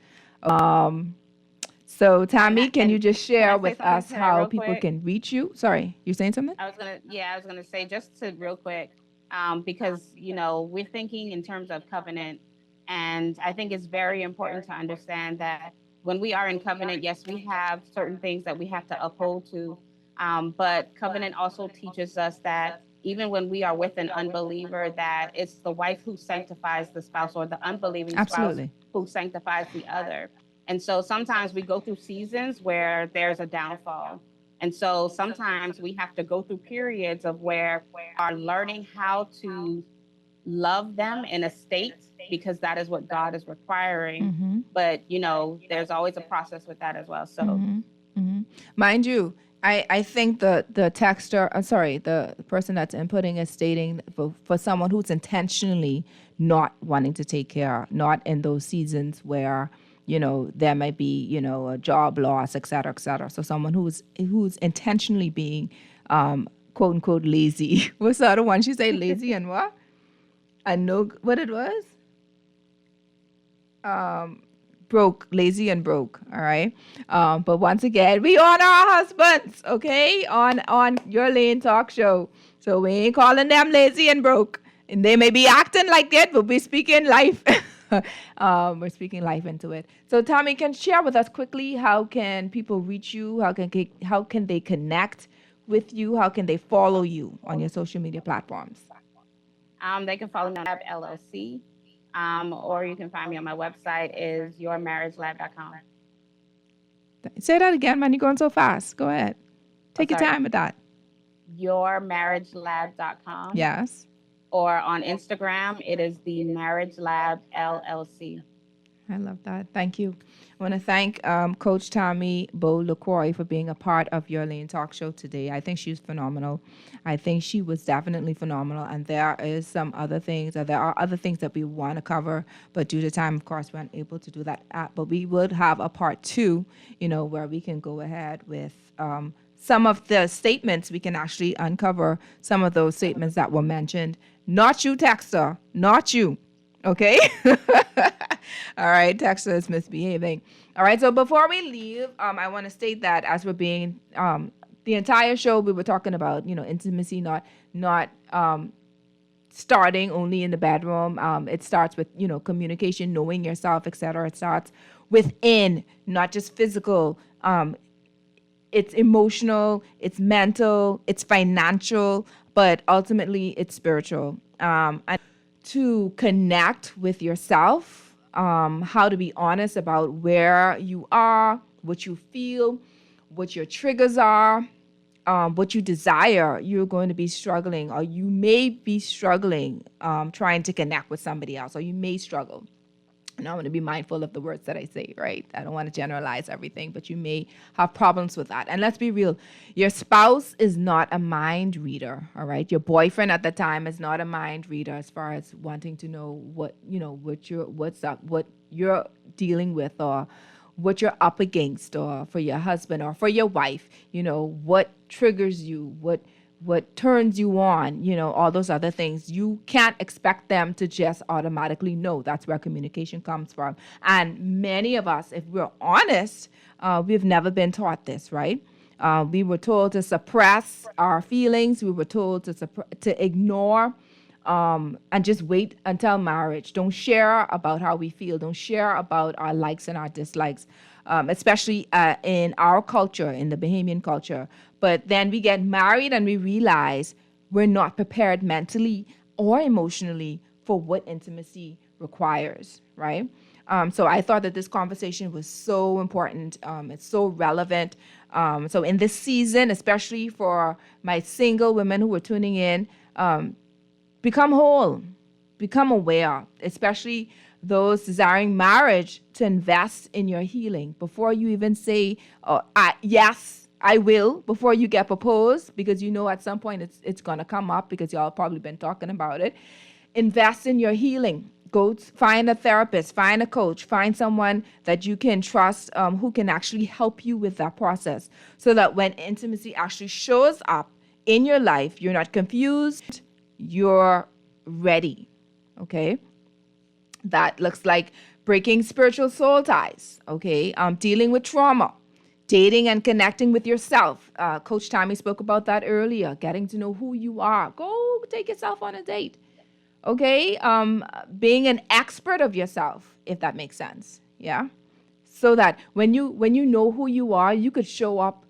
So Tammy, can you just share with us how people can reach you? Sorry, you're saying something?
I was gonna say just to real quick, because we're thinking in terms of covenant, and I think it's very important to understand that when we are in covenant, yes, we have certain things that we have to uphold to, but covenant also teaches us that even when we are with an unbeliever, that it's the wife who sanctifies the spouse or the unbelieving spouse who sanctifies the other. And so sometimes we go through seasons where there's a downfall. And so sometimes we have to go through periods of where we are learning how to love them in a state because that is what God is requiring.
Mm-hmm.
But, there's always a process with that as well. So,
Mind you, I think the texter, the person that's inputting is stating for someone who's intentionally not wanting to take care, not in those seasons where there might be, a job loss, et cetera, et cetera. So someone who's intentionally being, quote unquote, lazy. What's the other one? She say lazy and what? I know what it was. Broke, lazy and broke. All right. But once again, we honor our husbands, okay? On Your Lane Talk Show. So we ain't calling them lazy and broke. And they may be acting like that, but we're speaking life. We're speaking life into it. So Tommy, can share with us quickly how can people reach you? How can they connect with you? How can they follow you on your social media platforms?
They can follow me on Lab LLC, or you can find me on my website is yourmarriagelab.com.
Say that again, man. You're going so fast. Go ahead. Take your time with that.
Yourmarriagelab.com.
Yes.
Or on Instagram, it is the Marriage Lab LLC.
I love that. Thank you. I want to thank Coach Tommy Bo-LaCroix for being a part of Your Lane Talk Show today. I think she's phenomenal. I think she was definitely phenomenal. And there are other things that we want to cover, but due to time, of course, we aren't able to do that. But we would have a part 2, where we can go ahead with some of the statements, we can actually uncover some of those statements that were mentioned. Not you, texter, not you. Okay? All right, texter is misbehaving. All right, so before we leave, I want to state that as we're being, the entire show, we were talking about, intimacy, not starting only in the bedroom. It starts with, communication, knowing yourself, etc. It starts within, not just physical. It's emotional, it's mental, it's financial, but ultimately it's spiritual. And to connect with yourself, how to be honest about where you are, what you feel, what your triggers are, what you desire, you're going to be struggling, or you may be struggling trying to connect with somebody else, or you may struggle. And I want to be mindful of the words that I say, right? I don't want to generalize everything, but you may have problems with that. And let's be real. Your spouse is not a mind reader, all right? Your boyfriend at the time is not a mind reader as far as wanting to know what you're dealing with, or what you're up against, or for your husband or for your wife, what triggers you, what turns you on, all those other things. You can't expect them to just automatically know. That's where communication comes from. And many of us, if we're honest, we've never been taught this, right? We were told to suppress our feelings. We were told to ignore and just wait until marriage. Don't share about how we feel. Don't share about our likes and our dislikes, especially in our culture, in the Bahamian culture. But then we get married and we realize we're not prepared mentally or emotionally for what intimacy requires, right? So I thought that this conversation was so important. It's so relevant. So in this season, especially for my single women who are tuning in, become whole, become aware, especially those desiring marriage, to invest in your healing before you even say, yes, I will, before you get proposed, because at some point it's going to come up because y'all probably been talking about it. Invest in your healing. Go find a therapist, find a coach, find someone that you can trust who can actually help you with that process, so that when intimacy actually shows up in your life, you're not confused, you're ready, okay? That looks like breaking spiritual soul ties, okay? Dealing with trauma, dating and connecting with yourself. Coach Tammy spoke about that earlier, getting to know who you are. Go take yourself on a date, okay? Being an expert of yourself, if that makes sense, yeah? So that when you know who you are, you could show up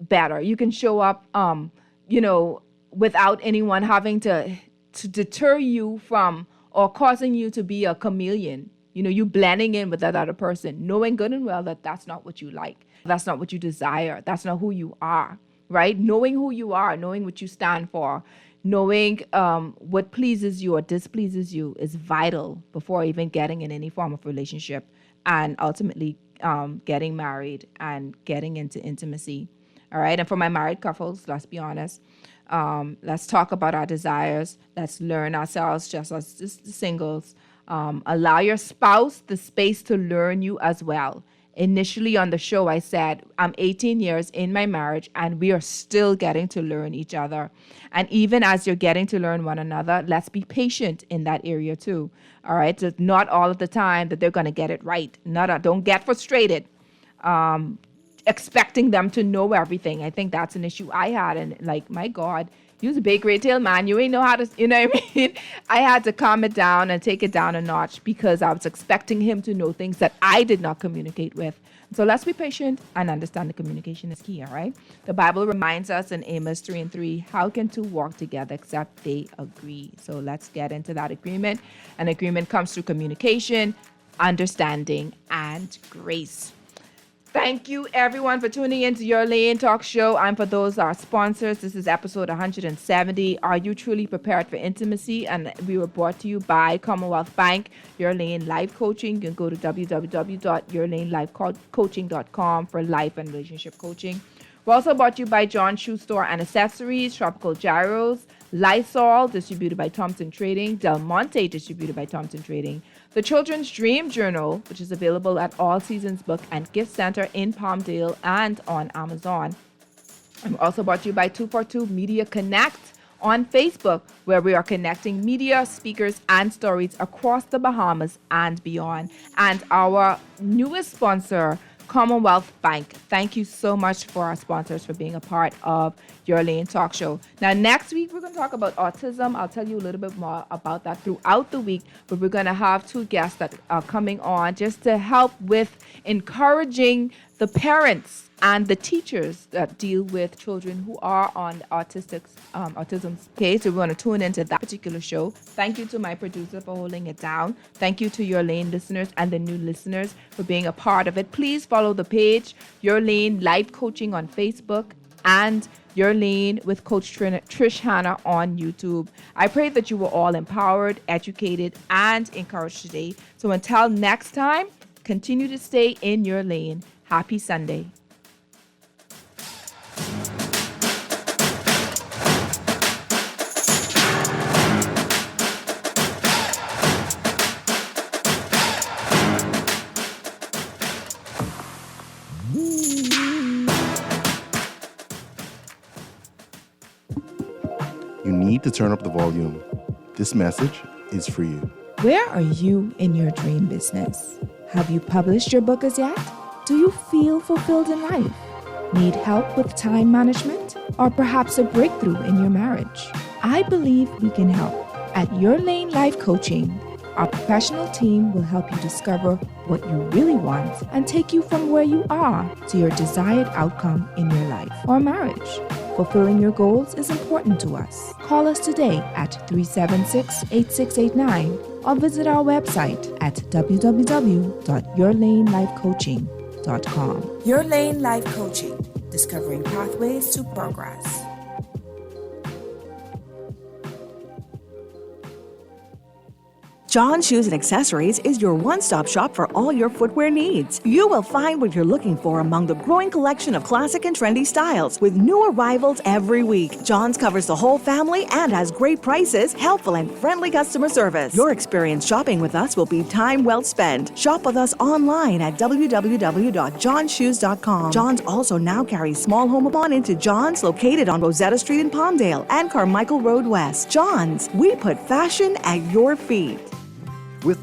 better. You can show up, without anyone having to deter you from, or causing you to be a chameleon. You blending in with that other person, knowing good and well that that's not what you like. That's not what you desire. That's not who you are, right? Knowing who you are, knowing what you stand for, knowing what pleases you or displeases you is vital before even getting in any form of relationship, and ultimately getting married and getting into intimacy. All right. And for my married couples, let's be honest. Let's talk about our desires. Let's learn ourselves just as singles. Allow your spouse the space to learn you as well. Initially on the show, I said, I'm 18 years in my marriage and we are still getting to learn each other. And even as you're getting to learn one another, let's be patient in that area too. All right. So not all of the time that they're going to get it right. Don't get frustrated. Expecting them to know everything. I think that's an issue I had. And like, my God, you're a big great tail man. You ain't know how to, you know what I mean? I had to calm it down and take it down a notch because I was expecting him to know things that I did not communicate with. So let's be patient and understand the communication is key, all right? The Bible reminds us in Amos 3:3, how can two walk together except they agree? So let's get into that agreement. An agreement comes through communication, understanding, and grace. Thank you, everyone, for tuning in to Your Lane Talk Show. And for those our sponsors, this is episode 170. Are you truly prepared for intimacy? And we were brought to you by Commonwealth Bank, Your Lane Life Coaching. You can go to www.yourlanelifecoaching.com for life and relationship coaching. We're also brought to you by John Shoe Store and Accessories, Tropical Gyros, Lysol, distributed by Thompson Trading, Del Monte, distributed by Thompson Trading, The Children's Dream Journal, which is available at All Seasons Book and Gift Center in Palmdale and on Amazon. I'm also brought to you by 242 Media Connect on Facebook, where we are connecting media, speakers, and stories across the Bahamas and beyond. And our newest sponsor, Commonwealth Bank. Thank you so much for our sponsors for being a part of Your Lane Talk Show. Now, next week, we're going to talk about autism. I'll tell you a little bit more about that throughout the week, but we're going to have two guests that are coming on just to help with encouraging the parents and the teachers that deal with children who are on the autism case. So we want to tune into that particular show. Thank you to my producer for holding it down. Thank you to Your Lane listeners and the new listeners for being a part of it. Please follow the page, Your Lane Life Coaching on Facebook and Your Lane with Coach Trish Hanna on YouTube. I pray that you were all empowered, educated, and encouraged today. So until next time, continue to stay in your lane. Happy Sunday.
You need to turn up the volume. This message is for you.
Where are you in your dream business? Have you published your book as yet? Do you feel fulfilled in life? Need help with time management? Or perhaps a breakthrough in your marriage? I believe we can help. At Your Lane Life Coaching, our professional team will help you discover what you really want and take you from where you are to your desired outcome in your life or marriage. Fulfilling your goals is important to us. Call us today at 376-8689 or visit our website at www.yourlanelifecoaching.com. Your Lane Life Coaching, discovering pathways to progress.
John Shoes and Accessories is your one-stop shop for all your footwear needs. You will find what you're looking for among the growing collection of classic and trendy styles with new arrivals every week. John's covers the whole family and has great prices, helpful and friendly customer service. Your experience shopping with us will be time well spent. Shop with us online at www.johnshoes.com. John's also now carries small home appliances into John's, located on Rosetta Street in Palmdale and Carmichael Road West. John's, we put fashion at your feet.
With